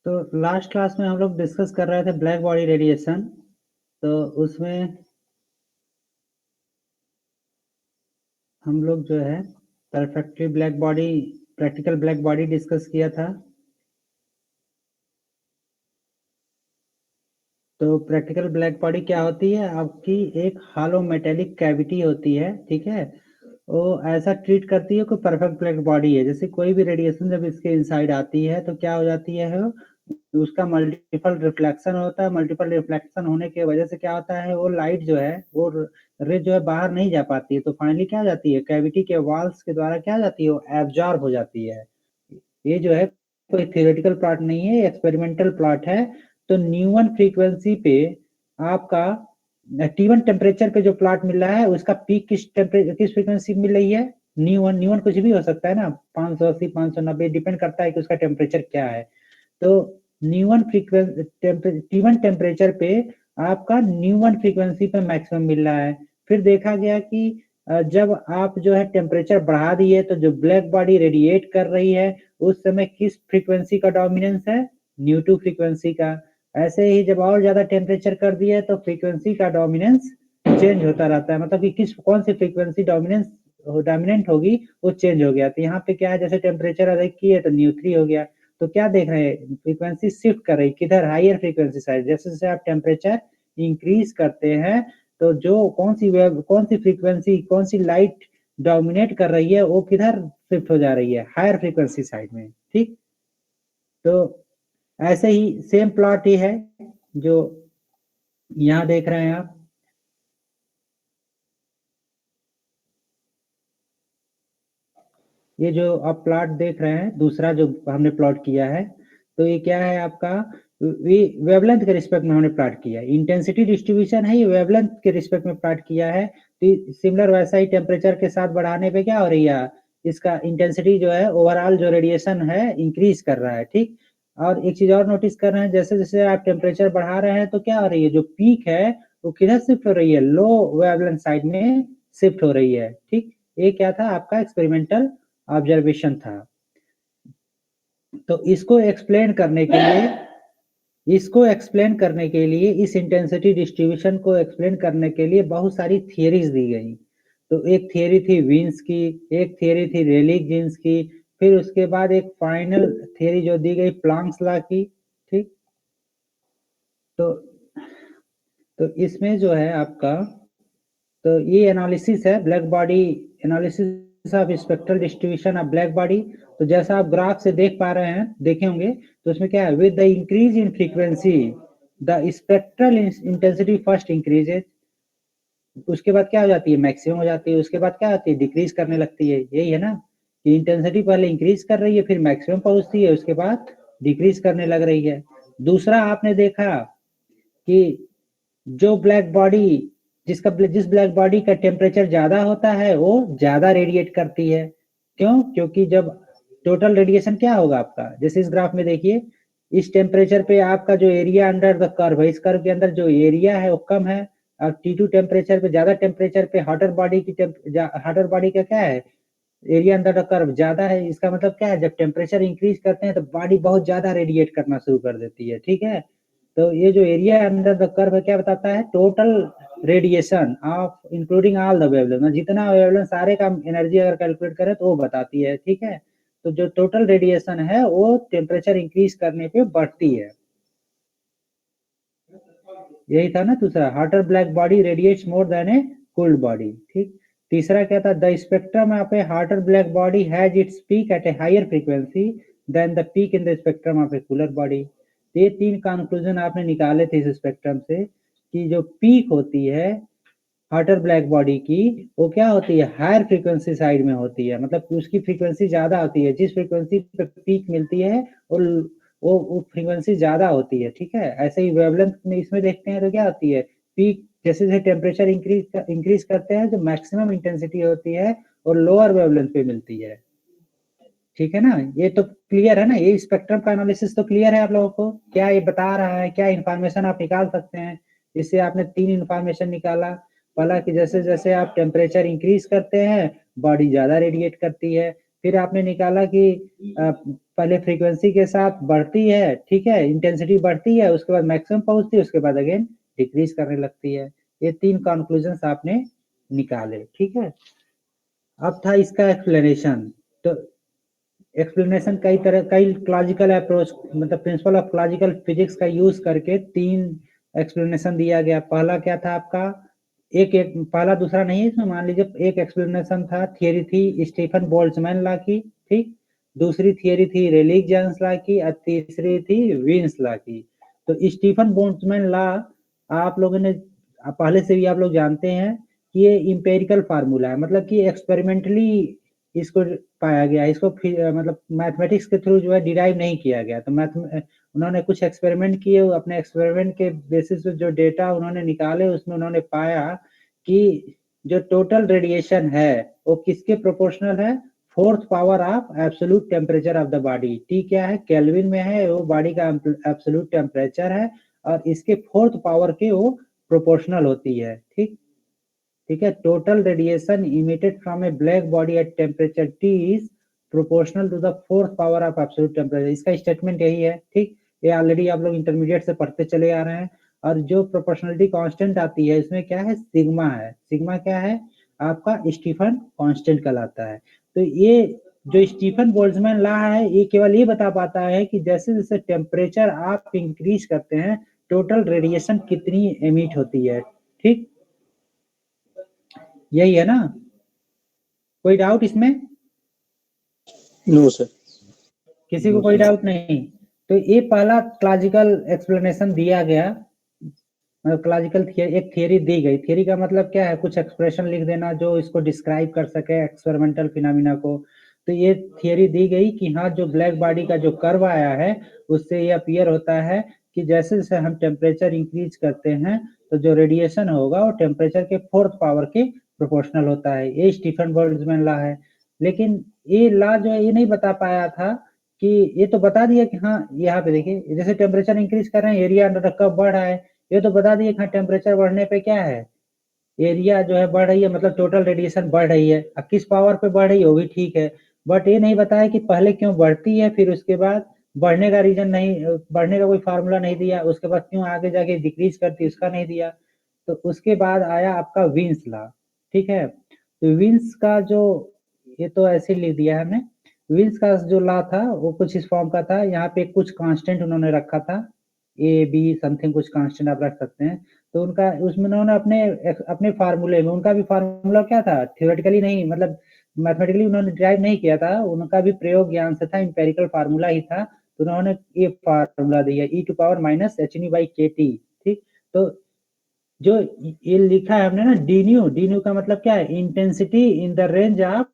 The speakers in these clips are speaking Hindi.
तो लास्ट क्लास में हम लोग डिस्कस कर रहे थे ब्लैक बॉडी रेडिएशन। तो उसमें हम लोग जो है perfectly black body practical black body discuss किया था। तो प्रैक्टिकल ब्लैक बॉडी क्या होती है? आपकी एक हालो मेटेलिक कैविटी होती है, ठीक है। वो ऐसा ट्रीट करती है कोई परफेक्ट ब्लैक बॉडी है। जैसे कोई भी रेडिएशन जब इसके इनसाइड आती है तो क्या हो जाती है उसका मल्टीपल रिफ्लेक्शन होता है। मल्टीपल रिफ्लेक्शन होने की वजह से क्या होता है, वो लाइट जो है वो रे जो है बाहर नहीं जा पाती है। तो फाइनली क्या हो जाती है, कैविटी के वॉल्स के द्वारा क्या हो जाती है, वो एब्जॉर्ब हो जाती है। ये जो है कोई थियोरेटिकल प्लॉट नहीं है, एक्सपेरिमेंटल प्लॉट है। तो न्यूमन फ्रीक्वेंसी पे आपका T1 टेम्परेचर पे जो प्लॉट मिल रहा है उसका पीक किस फ्रीक्वेंसी मिल रही है? न्यूमन कुछ भी हो सकता है ना, 580 590 डिपेंड करता है कि उसका टेम्परेचर क्या है। तो न्यूमन फ्रीक्वेंसी T1 टेम्परेचर पे आपका न्यूमन फ्रीक्वेंसी पे मैक्सिमम मिल रहा है। फिर देखा गया कि जब आप जो है टेम्परेचर बढ़ा दिए तो जो ब्लैक बॉडी रेडिएट कर रही है उस समय किस फ्रीक्वेंसी का डोमिनेंस है? न्यू2 फ्रीक्वेंसी का। ऐसे ही जब और ज्यादा टेम्परेचर कर दिया तो फ्रीक्वेंसी का डोमिनेंस चेंज होता रहता है, मतलब कि कौन सी फ्रीक्वेंसी डोमिनेंट होगी वो चेंज हो गया। तो यहाँ पे क्या है, जैसे टेम्परेचर अधिक की है तो न्यू3 हो गया। तो क्या देख रहे हैं, फ्रीक्वेंसी शिफ्ट कर रही किधर? Higher frequency side. जैसे जैसे आप टेम्परेचर इंक्रीज करते हैं तो जो कौन सी फ्रीक्वेंसी, कौन सी लाइट डोमिनेट कर रही है वो किधर शिफ्ट हो जा रही है? हायर फ्रीक्वेंसी साइड में, ठीक। तो ऐसे ही सेम प्लॉट ही है जो यहाँ देख रहे हैं आप। ये जो आप प्लॉट देख रहे हैं, दूसरा जो हमने प्लॉट किया है, तो ये क्या है आपका, वेवलेंथ के रिस्पेक्ट में हमने प्लॉट किया है। इंटेंसिटी डिस्ट्रीब्यूशन है, ये वेवलेंथ के रिस्पेक्ट में प्लॉट किया है। तो सिमिलर वैसा ही टेम्परेचर के साथ बढ़ाने पे क्या हो रही है, इसका इंटेंसिटी जो है ओवरऑल जो रेडिएशन है इंक्रीज कर रहा है, ठीक। और एक चीज और नोटिस कर रहे हैं, जैसे जैसे आप टेम्परेचर बढ़ा रहे हैं तो क्या हो रही है, जो पीक है वो किधर शिफ्ट हो रही है? लो वेवलेंथ साइड में शिफ्ट हो रही है, ठीक। ये क्या था आपका एक्सपेरिमेंटल ऑब्जर्वेशन था। तो इसको एक्सप्लेन करने के लिए इस इंटेंसिटी डिस्ट्रीब्यूशन को एक्सप्लेन करने के लिए बहुत सारी थियरीज दी गई। तो एक थियरी थी वीन्स की, एक थियरी थी रेलिक जीन्स की, फिर उसके बाद एक फाइनल थियरी जो दी गई प्लांक्स लॉ की, ठीक। तो तो इसमें जो है आपका, तो ये एनालिसिस है black body, analysis of spectral distribution of black body. तो जैसा आप ग्राफ से देख पा रहे हैं, देखे होंगे, तो उसमें क्या है, with the increase in frequency the spectral intensity first increases. उसके बाद क्या हो जाती है, मैक्सिमम हो जाती है। उसके बाद क्या होती है, डिक्रीज करने लगती है। यही है ना कि इंटेंसिटी पहले इंक्रीज कर रही है, फिर मैक्सिमम पहुंचती है, उसके बाद डिक्रीज करने लग रही है। दूसरा आपने देखा कि जो ब्लैक बॉडी, जिस ब्लैक बॉडी का टेम्परेचर ज्यादा होता है वो ज्यादा रेडिएट करती है। क्यों? क्योंकि जब टोटल रेडिएशन क्या होगा आपका, जैसे इस ग्राफ में देखिए, इस टेम्परेचर पे आपका जो एरिया अंडर द कर्व है, इस कर्व के अंदर जो एरिया है वो कम है। और T2 टेम्परेचर पे, ज्यादा टेम्परेचर पे हॉटर बॉडी का क्या है, एरिया अंडर द कर्व ज्यादा है। इसका मतलब क्या है, जब टेम्परेचर इंक्रीज करते हैं तो बॉडी बहुत ज्यादा रेडिएट करना शुरू कर देती है, ठीक है। तो ये जो एरिया अंडर द कर्व है क्या बताता है, total radiation of including all the wavelength, जितना वेवलेंथ सारे का एनर्जी अगर कैलकुलेट करें तो वो बताती है, ठीक है। तो जो टोटल रेडिएशन है वो टेम्परेचर इंक्रीज करने पे बढ़ती है। यही था ना दूसरा, hotter black body radiates more than a cold body, ठीक। तीसरा क्या था, the spectrum of a hotter black body has its peak at a higher frequency than the peak in the spectrum of a cooler body. ये तीन कंक्लूजन आपने निकाले थे इस स्पेक्ट्रम से, कि जो पीक होती है हॉटर ब्लैक बॉडी की, वो क्या होती है, हायर फ्रीक्वेंसी साइड में होती है, मतलब उसकी फ्रीक्वेंसी ज्यादा होती है। जिस फ्रीक्वेंसी पे पीक मिलती है और वो फ्रीक्वेंसी ज्यादा होती है, ठीक है। ऐसे ही वेवलेंथ में इसमें देखते हैं तो क्या होती है, पीक जैसे जैसे टेम्परेचर इंक्रीज करते हैं जो मैक्सिमम इंटेंसिटी होती है और लोअर वेवलेंथ पे मिलती है, ठीक है ना। ये तो क्लियर है ना, ये स्पेक्ट्रम का एनालिसिस तो क्लियर है आप लोगों को, क्या ये बता रहा है, क्या इंफॉर्मेशन आप निकाल सकते हैं इससे? आपने तीन इंफॉर्मेशन निकाला। पहला कि जैसे जैसे आप टेम्परेचर इंक्रीज करते हैं बॉडी ज्यादा रेडिएट करती है। फिर आपने निकाला कि पहले फ्रीक्वेंसी के साथ बढ़ती है, ठीक है, इंटेंसिटी बढ़ती है, उसके बाद मैक्सिमम पहुंचती है, उसके बाद अगेन डिक्रीज करने लगती है। ये 3 कंक्लूजन्स आपने निकाले, ठीक है। अब था इसका एक्सप्लेनेशन। तो एक्सप्लेनेशन कई क्लॉजिकल अप्रोच मतलब प्रिंसिपल ऑफ क्लॉजिकल फिजिक्स का यूज करके 3 एक्सप्लेनेशन दिया गया। पहला क्या था आपका, एक पहला दूसरा नहीं है इसमें, मान लीजिए एक एक्सप्लेनेशन था, थियरी थी स्टीफन बोल्ट्जमैन लॉ की, ठीक। दूसरी थियरी थी रेलिक जेन्स लॉ की और तीसरी थी वीन्स लॉ की। तो स्टीफन बोल्ट्जमैन लॉ आप लोगों ने पहले से भी आप लोग जानते हैं कि ये इंपेरिकल फार्मूला है, मतलब कि एक्सपेरिमेंटली इसको पाया गया, इसको मतलब मैथमेटिक्स के थ्रू जो है डिराइव नहीं किया गया। तो उन्होंने कुछ एक्सपेरिमेंट किए, अपने एक्सपेरिमेंट के बेसिस पे जो डेटा उन्होंने निकाले उसमें उन्होंने पाया कि जो टोटल रेडिएशन है वो किसके प्रोपोर्शनल है, fourth power of absolute temperature of the body. T क्या है, केल्विन में है, वो बॉडी का एब्सोल्यूट टेम्परेचर है और इसके फोर्थ पावर के वो प्रोपोर्शनल होती है, ठीक। ठीक है, total radiation emitted from a black body at temperature T is proportional to the fourth power of absolute temperature. इसका स्टेटमेंट यही है, ठीक। ये ऑलरेडी आप लोग इंटरमीडिएट से पढ़ते चले आ रहे हैं। और जो प्रोपोर्शनलिटी कांस्टेंट आती है इसमें क्या है, सिग्मा है। सिग्मा क्या है आपका, स्टीफन कांस्टेंट कहलाता है। तो ये जो स्टीफन बोल्ट्जमैन लॉ है ये केवल ये बता पाता है कि जैसे जैसे टेम्परेचर आप इंक्रीज करते हैं टोटल रेडिएशन कितनी एमिट होती है, ठीक। यही है ना, कोई डाउट इसमें? No sir. किसी को कोई डाउट नहीं? तो ये पहला क्लॉजिकल एक्सप्लेनेशन दिया गया, मतलब क्लॉजिकल एक थियरी दी गई। थियरी का मतलब क्या है, कुछ एक्सप्रेशन लिख देना जो इसको डिस्क्राइब कर सके एक्सपेरिमेंटल फिनोमिना को। तो ये थियरी दी गई कि हाँ, जो ब्लैक बॉडी का जो कर्व आया है उससे ये अपीयर होता है कि जैसे जैसे हम टेम्परेचर इंक्रीज करते हैं तो जो रेडिएशन होगा वो टेम्परेचर के फोर्थ पावर के प्रोपोर्शनल होता है। ये स्टीफन बोल्ट्जमैन लॉ है। लेकिन ये लॉ जो है ये नहीं बता पाया था कि, ये तो बता दिया कि हाँ यहाँ पे देखिए जैसे टेम्परेचर इंक्रीज कर रहे हैं एरिया अंडर द कर्व बढ़ रहा है, ये तो बता दिए कि हाँ टेम्परेचर बढ़ने पे क्या है, एरिया जो है बढ़ रही है, मतलब टोटल रेडिएशन बढ़ रही है। अब किस पावर पे बढ़ रही है वो भी ठीक है, बट ये नहीं बताया कि पहले क्यों बढ़ती है, फिर उसके बाद बढ़ने का रीजन नहीं, बढ़ने का कोई फार्मूला नहीं दिया, उसके बाद क्यों आगे जाके डिक्रीज करती है उसका नहीं दिया। तो उसके बाद आया आपका विन्स लॉ, ठीक है। तो विन्स का जो, ये तो ऐसे लिख दिया है हमने। विन्स का जो लॉ था वो कुछ इस फॉर्म का था, यहाँ पे कुछ कांस्टेंट उन्होंने रखा था, ए बी समथिंग कुछ कांस्टेंट आप रख सकते हैं। तो उनका उसमें उन्होंने अपने अपने फार्मूले में, उनका भी फार्मूला क्या था, थ्योरेटिकली नहीं, मतलब मैथमेटिकली उन्होंने ड्राइव नहीं किया था, उनका भी प्रयोग ज्ञान से था, इंपेरिकल फार्मूला ही था। तो उन्होंने ये फार्मूला दिया E to power minus H nu by के टी, ठीक। तो जो ये लिखा है हमने ना डी न्यू का मतलब क्या है, intensity in the range of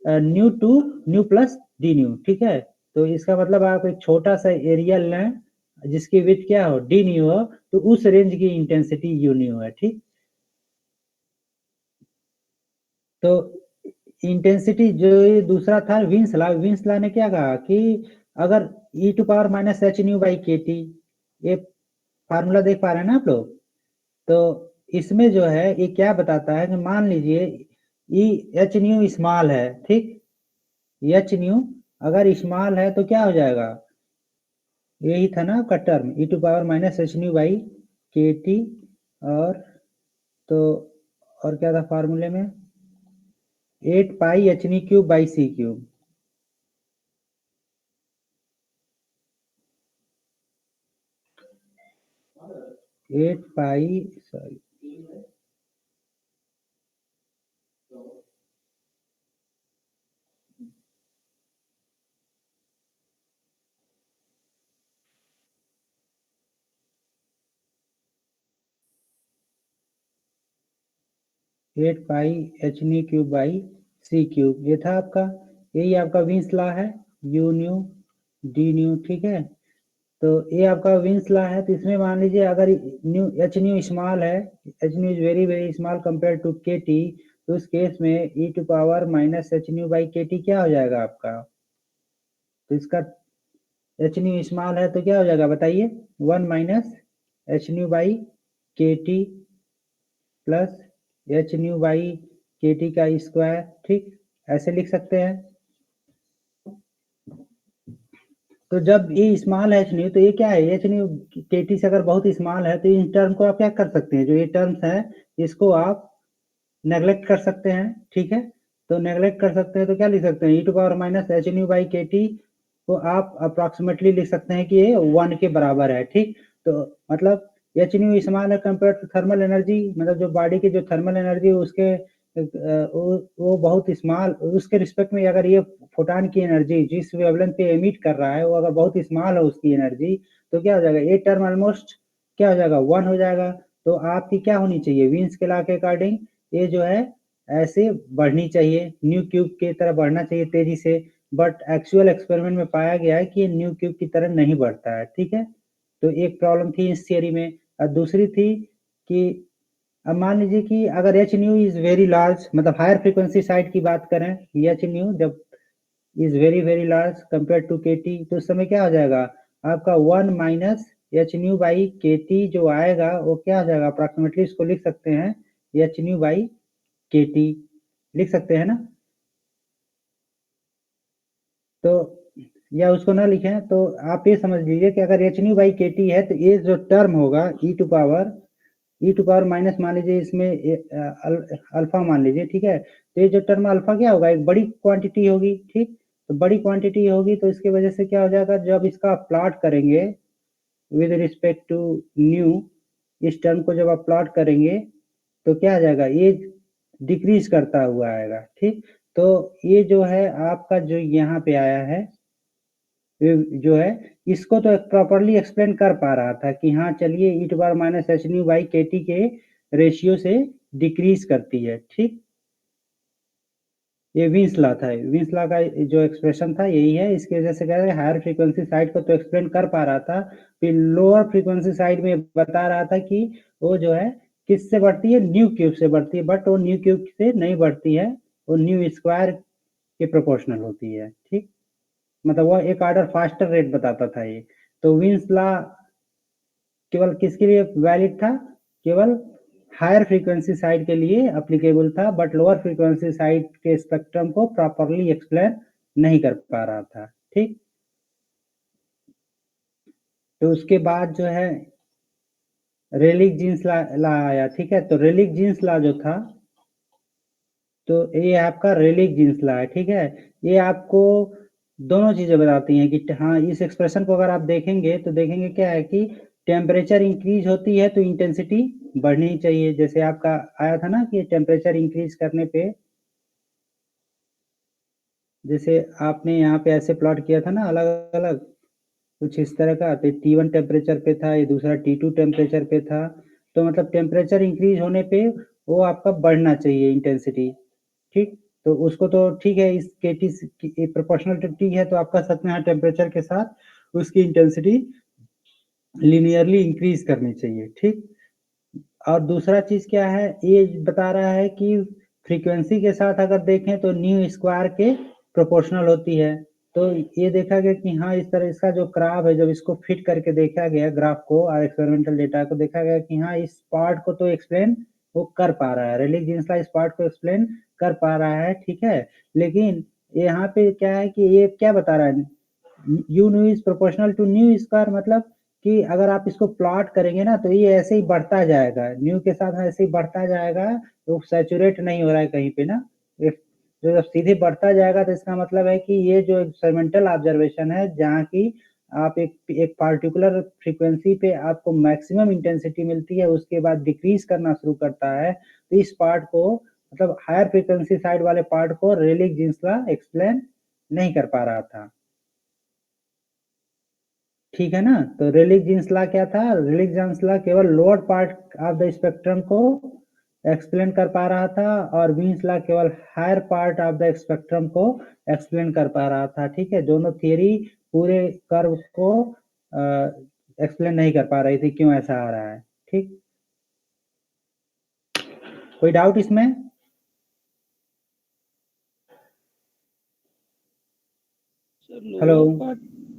nu to nu plus d nu, ठीक है। तो इसका मतलब आप एक छोटा सा एरिया लें जिसकी विड्थ क्या हो, डी न्यू हो, तो उस रेंज की इंटेंसिटी यू न्यू है, ठीक। तो इंटेंसिटी जो ये दूसरा था विंस लॉ ने क्या कहा कि अगर E to power minus H nu by के टी, ये फार्मूला देख पा रहे हैं ना आप लोग। तो इसमें जो है ये क्या बताता है कि मान लीजिए ई एच न्यू स्मॉल है, ठीक। एच न्यू अगर स्मॉल है तो क्या हो जाएगा, यही था ना आपका term E to power minus H nu by के टी। और तो और क्या था फार्मूले में, 8 pi H nu cube by C cube. Eight pi sorry 8 pi H nu cube by C cube, ये था आपका, यही आपका विंस लॉ है, यू न्यू डी न्यू, ठीक है। तो ये आपका विंस लॉ है। तो इसमें मान लीजिए अगर न्यू एच न्यू स्मॉल है, H nu is very very small compare to के टी, तो उस केस में E to power minus H nu by के टी क्या हो जाएगा आपका, तो इसका एच न्यू स्मॉल है तो क्या हो जाएगा बताइए, 1 माइनस एच न्यू बाई के T plus H nu by के टी का स्क्वायर, ठीक। ऐसे लिख सकते हैं। तो जब ये स्मॉल है एच न्यू, तो ये क्या है, एच न्यू के टी से अगर बहुत स्मॉल है तो इन टर्म को आप क्या कर सकते हैं, जो ये टर्म्स है इसको आप नेग्लेक्ट कर सकते हैं, ठीक है। तो नेग्लेक्ट कर सकते हैं तो क्या लिख सकते हैं, E to power minus H nu by के टी को आप अप्रोक्सीमेटली लिख सकते हैं कि ये 1 के बराबर है, ठीक। तो मतलब एच न्यू स्मॉल है कंपेयर टू थर्मल एनर्जी, मतलब जो बॉडी की जो थर्मल एनर्जी है उसके वो बहुत स्मॉल, उसके रिस्पेक्ट में अगर ये फोटॉन की एनर्जी जिस वेवलेंथ पे एमिट कर रहा है वो अगर बहुत स्मॉल है उसकी एनर्जी, तो क्या हो जाएगा, ये टर्म ऑलमोस्ट क्या हो जाएगा, 1 हो जाएगा। तो आपकी क्या होनी चाहिए, वीन्स के लॉ के अकॉर्डिंग ये जो है ऐसे बढ़नी चाहिए, न्यू क्यूब की तरह बढ़ना चाहिए तेजी से, बट एक्चुअल एक्सपेरिमेंट में पाया गया है कि ये न्यू क्यूब की तरह नहीं बढ़ता है, ठीक है। तो एक प्रॉब्लम थी इस थियरी में। और दूसरी थी कि अब मान लीजिए कि अगर h nu is very large, मतलब हायर फ्रीक्वेंसी साइड की बात करें, एच न्यू जब is very very large compare to के टी, तो उस समय क्या हो जाएगा आपका 1 माइनस एच न्यू बाई के टी जो आएगा वो क्या हो जाएगा, अप्रोक्सीमेटली इसको लिख सकते हैं एच न्यू बाई के टी, लिख सकते हैं ना। तो या उसको ना लिखें तो आप ये समझ लीजिए कि अगर एच न्यू बाई के टी है तो ये जो टर्म होगा ई टू पावर माइनस मान लीजिए इसमें अल्फा मान लीजिए, ठीक है। तो ये जो टर्म अल्फा क्या होगा, एक बड़ी क्वांटिटी होगी, ठीक। तो बड़ी क्वांटिटी होगी तो इसकी वजह से क्या हो जाएगा, जब इसका प्लॉट करेंगे विद रिस्पेक्ट टू न्यू, इस टर्म को जब आप प्लॉट करेंगे तो क्या आ जाएगा, ये डिक्रीज करता हुआ आएगा, ठीक। तो ये जो है आपका जो यहाँ पे आया है जो है इसको तो प्रॉपरली एक्सप्लेन कर पा रहा था कि हाँ चलिए E to power minus H nu by के टी के रेशियो से डिक्रीज करती है, ठीक। ये विंस लॉ था, विंस लॉ का जो एक्सप्रेशन था यही है, इसकी वजह से क्या है हायर फ्रीक्वेंसी साइड को तो एक्सप्लेन कर पा रहा था, फिर लोअर फ्रीक्वेंसी साइड में बता रहा था कि वो जो है किससे बढ़ती है, न्यू क्यूब से बढ़ती है, बट वो न्यू क्यूब से नहीं बढ़ती है, वो न्यू स्क्वायर के प्रोपोर्शनल होती है, ठीक। मतलब वो एक ऑर्डर फास्टर रेट बताता था ये। तो विंस लॉ केवल किसके लिए वैलिड था, केवल हायर फ्रीक्वेंसी साइड के लिए अप्लीकेबल था, बट लोअर फ्रीक्वेंसी साइड के स्पेक्ट्रम को प्रॉपरली एक्सप्लेन नहीं कर पा रहा था, ठीक। तो उसके बाद जो है रेलिक जीन्स ला आया, ठीक है। तो रेलिक जीन्स ला जो था, तो ये आपका रेलिक जीन्स ला है, ठीक है। ये आपको दोनों चीजें बताती हैं कि हाँ इस एक्सप्रेशन को अगर आप देखेंगे तो देखेंगे क्या है कि टेम्परेचर इंक्रीज होती है तो इंटेंसिटी बढ़नी चाहिए, जैसे आपका आया था ना कि टेम्परेचर इंक्रीज करने पे, जैसे आपने यहाँ पे ऐसे प्लॉट किया था ना अलग अलग कुछ इस तरह का, तो T1 टेम्परेचर पे था, ये दूसरा T2 टेम्परेचर पे था। तो मतलब टेम्परेचर इंक्रीज होने पे वो आपका बढ़ना चाहिए इंटेंसिटी, ठीक। तो उसको तो ठीक है, इस के टी प्रोपोर्शनल टू टी है तो आप कह सकते हैं टेम्परेचर के साथ उसकी इंटेंसिटी लिनियरली इंक्रीज करनी चाहिए, ठीक। और दूसरा चीज क्या है, ये बता रहा है कि फ्रीक्वेंसी के साथ अगर देखें तो न्यू स्क्वायर के प्रोपोर्शनल होती है। तो ये देखा गया कि हाँ इस तरह इसका जो ग्राफ है जब इसको फिट करके देखा गया ग्राफ को और एक्सपेरिमेंटल डेटा को देखा गया कि हाँ इस पार्ट को तो एक्सप्लेन वो कर पा रहा है, रेलिक जीन्स लॉ इस पार्ट को एक्सप्लेन कर पा रहा है, ठीक है। लेकिन यहाँ पे क्या है कि ये क्या बता रहा है, you nu is proportional to nu square, मतलब कि अगर आप इसको प्लॉट करेंगे ना तो ये ऐसे ही बढ़ता जाएगा, न्यू के साथ ऐसे ही बढ़ता जाएगा, तो सैचुरेट नहीं हो रहा है कहीं पे ना। जो जब सीधे बढ़ता जाएगा तो इसका मतलब है कि ये जो एक्सपेरिमेंटल ऑब्जर्वेशन है जहाँ की आप एक पार्टिकुलर फ्रीक्वेंसी पे आपको मैक्सिमम इंटेंसिटी मिलती है उसके बाद डिक्रीज करना शुरू करता है, तो इस पार्ट को मतलब हायर फ्रीक्वेंसी साइड वाले पार्ट को रेलिक जीन्स लॉ एक्सप्लेन नहीं कर पा रहा था, ठीक है ना। तो रेलिक जीन्स लॉ क्या था, रेलिक जीन्स लॉ केवल lower part of the spectrum को एक्सप्लेन कर पा रहा था और वीन्स लॉ केवल higher part of the spectrum को एक्सप्लेन कर पा रहा था, ठीक है। दोनों थियरी पूरे कर्व को एक्सप्लेन नहीं कर पा रही थी, क्यों ऐसा आ रहा है, ठीक। कोई डाउट इसमें? सर हेलो,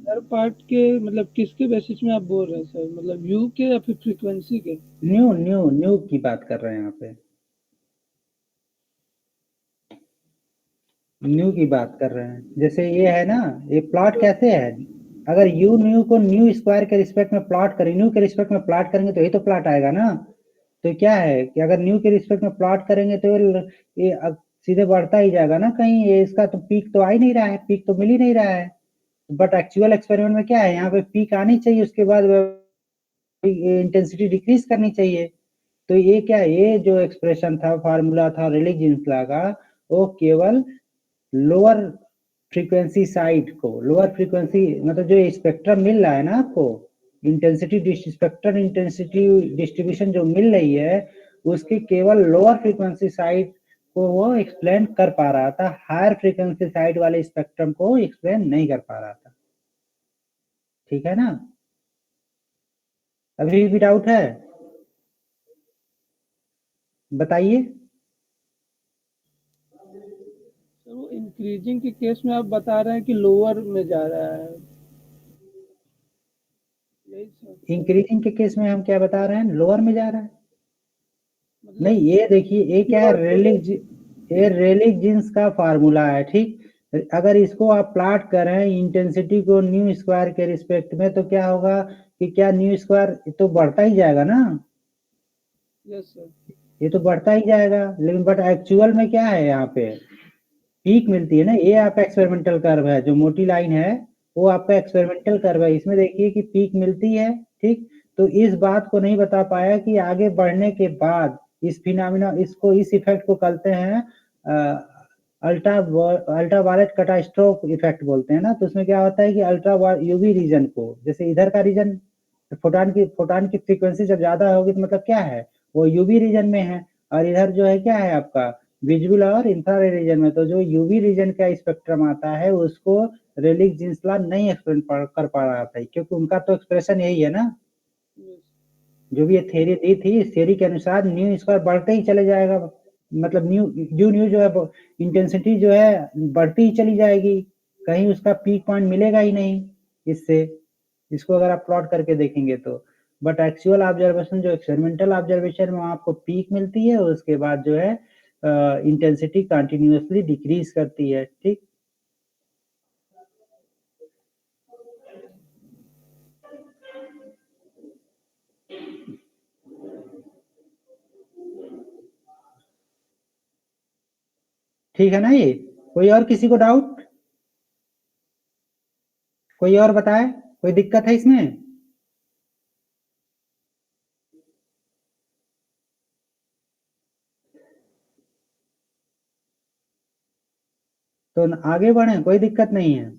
लोअर पार्ट के मतलब किसके बेसिस में आप बोल रहे हैं सर, मतलब यू के या फिर फ्रीक्वेंसी के? न्यू न्यू न्यू की बात कर रहे हैं यहाँ पे, न्यू की बात कर रहे हैं। जैसे ये है ना, ये प्लॉट कैसे है, अगर यू न्यू को न्यू स्क्वायर के रिस्पेक्ट में प्लॉट करेंगे, न्यू के रिस्पेक्ट में प्लॉट करेंगे तो यही तो प्लॉट आएगा ना। तो क्या है कि अगर न्यू के रिस्पेक्ट में प्लॉट करेंगे तो ये सीधे बढ़ता ही जाएगा ना कहीं, ये इसका तो पीक तो आ ही नहीं रहा है, पीक तो मिल ही नहीं रहा है। बट एक्चुअल एक्सपेरिमेंट में क्या है, यहाँ पे पीक आनी चाहिए, उसके बाद इंटेंसिटी डिक्रीज करनी चाहिए। तो ये क्या है, ये जो एक्सप्रेशन था, फार्मूला था रेले-जीन्स लॉ का, वो केवल लोअर फ्रीक्वेंसी साइड को, लोअर फ्रीक्वेंसी मतलब जो स्पेक्ट्रम मिल रहा है ना आपको, इंटेंसिटी स्पेक्ट्रम इंटेंसिटी डिस्ट्रीब्यूशन जो मिल रही है, उसकी केवल लोअर फ्रीक्वेंसी साइड को वो एक्सप्लेन कर पा रहा था, हायर फ्रीक्वेंसी साइड वाले स्पेक्ट्रम को एक्सप्लेन नहीं कर पा रहा था। ठीक है ना, अभी भी डाउट है बताइए। सर वो इंक्रीजिंग के केस में आप बता रहे हैं कि लोअर में जा रहा है, यही सर? इंक्रीजिंग के केस में हम क्या बता रहे हैं, लोअर में जा रहा है। मतलब नहीं, ये देखिए, ये क्या है, ये रेलिक जीन्स का फार्मूला है, ठीक। अगर इसको आप प्लॉट करें इंटेंसिटी को न्यू स्क्वायर के रिस्पेक्ट में, तो क्या होगा कि क्या न्यू स्क्वायर तो बढ़ता ही जाएगा ना। Yes sir. ये तो बढ़ता ही जाएगा, लेकिन बट एक्चुअल में क्या है, यहाँ पे पीक मिलती है ना। ये आपका एक्सपेरिमेंटल कर्व है, जो मोटी लाइन है वो आपका एक्सपेरिमेंटल कर्व है, इसमें देखिए कि पीक मिलती है, ठीक। तो इस बात को नहीं बता पाया कि आगे बढ़ने के बाद इस फिनोमिना, इसको, इस इफेक्ट को कहते हैं अल्ट्रा वायलेट कैटास्ट्रोफ इफेक्ट बोलते हैं ना। तो उसमें क्या होता है कि अल्ट्रा यूवी रीजन को, जैसे इधर का रीजन फोटोन की फ्रीक्वेंसी जब ज्यादा होगी तो मतलब क्या है, वो यूवी रीजन में है, और इधर जो है क्या है आपका विजुअल और इंफ्रारेड रीजन में। तो जो यूवी रीजन का स्पेक्ट्रम आता है उसको रेलिक जीन्स लॉ नहीं एक्सप्लेन कर पा रहा था, क्योंकि उनका तो एक्सप्रेशन यही है ना, जो भी ये थ्योरी दी थी, इस थ्योरी के अनुसार न्यू स्क्वायर बढ़ते ही चले जाएगा, मतलब न्यू जो है इंटेंसिटी जो है बढ़ती ही चली जाएगी, कहीं उसका पीक पॉइंट मिलेगा ही नहीं इससे, इसको अगर आप प्लॉट करके देखेंगे तो। बट एक्चुअल ऑब्जर्वेशन, जो एक्सपेरिमेंटल ऑब्जर्वेशन में आपको पीक मिलती है, उसके बाद जो है इंटेंसिटी कंटिन्यूअसली डिक्रीज करती है, ठीक। ठीक है ना, ये कोई और किसी को डाउट, कोई और बताए, कोई दिक्कत है इसमें? तो आगे बढ़े, कोई दिक्कत नहीं है।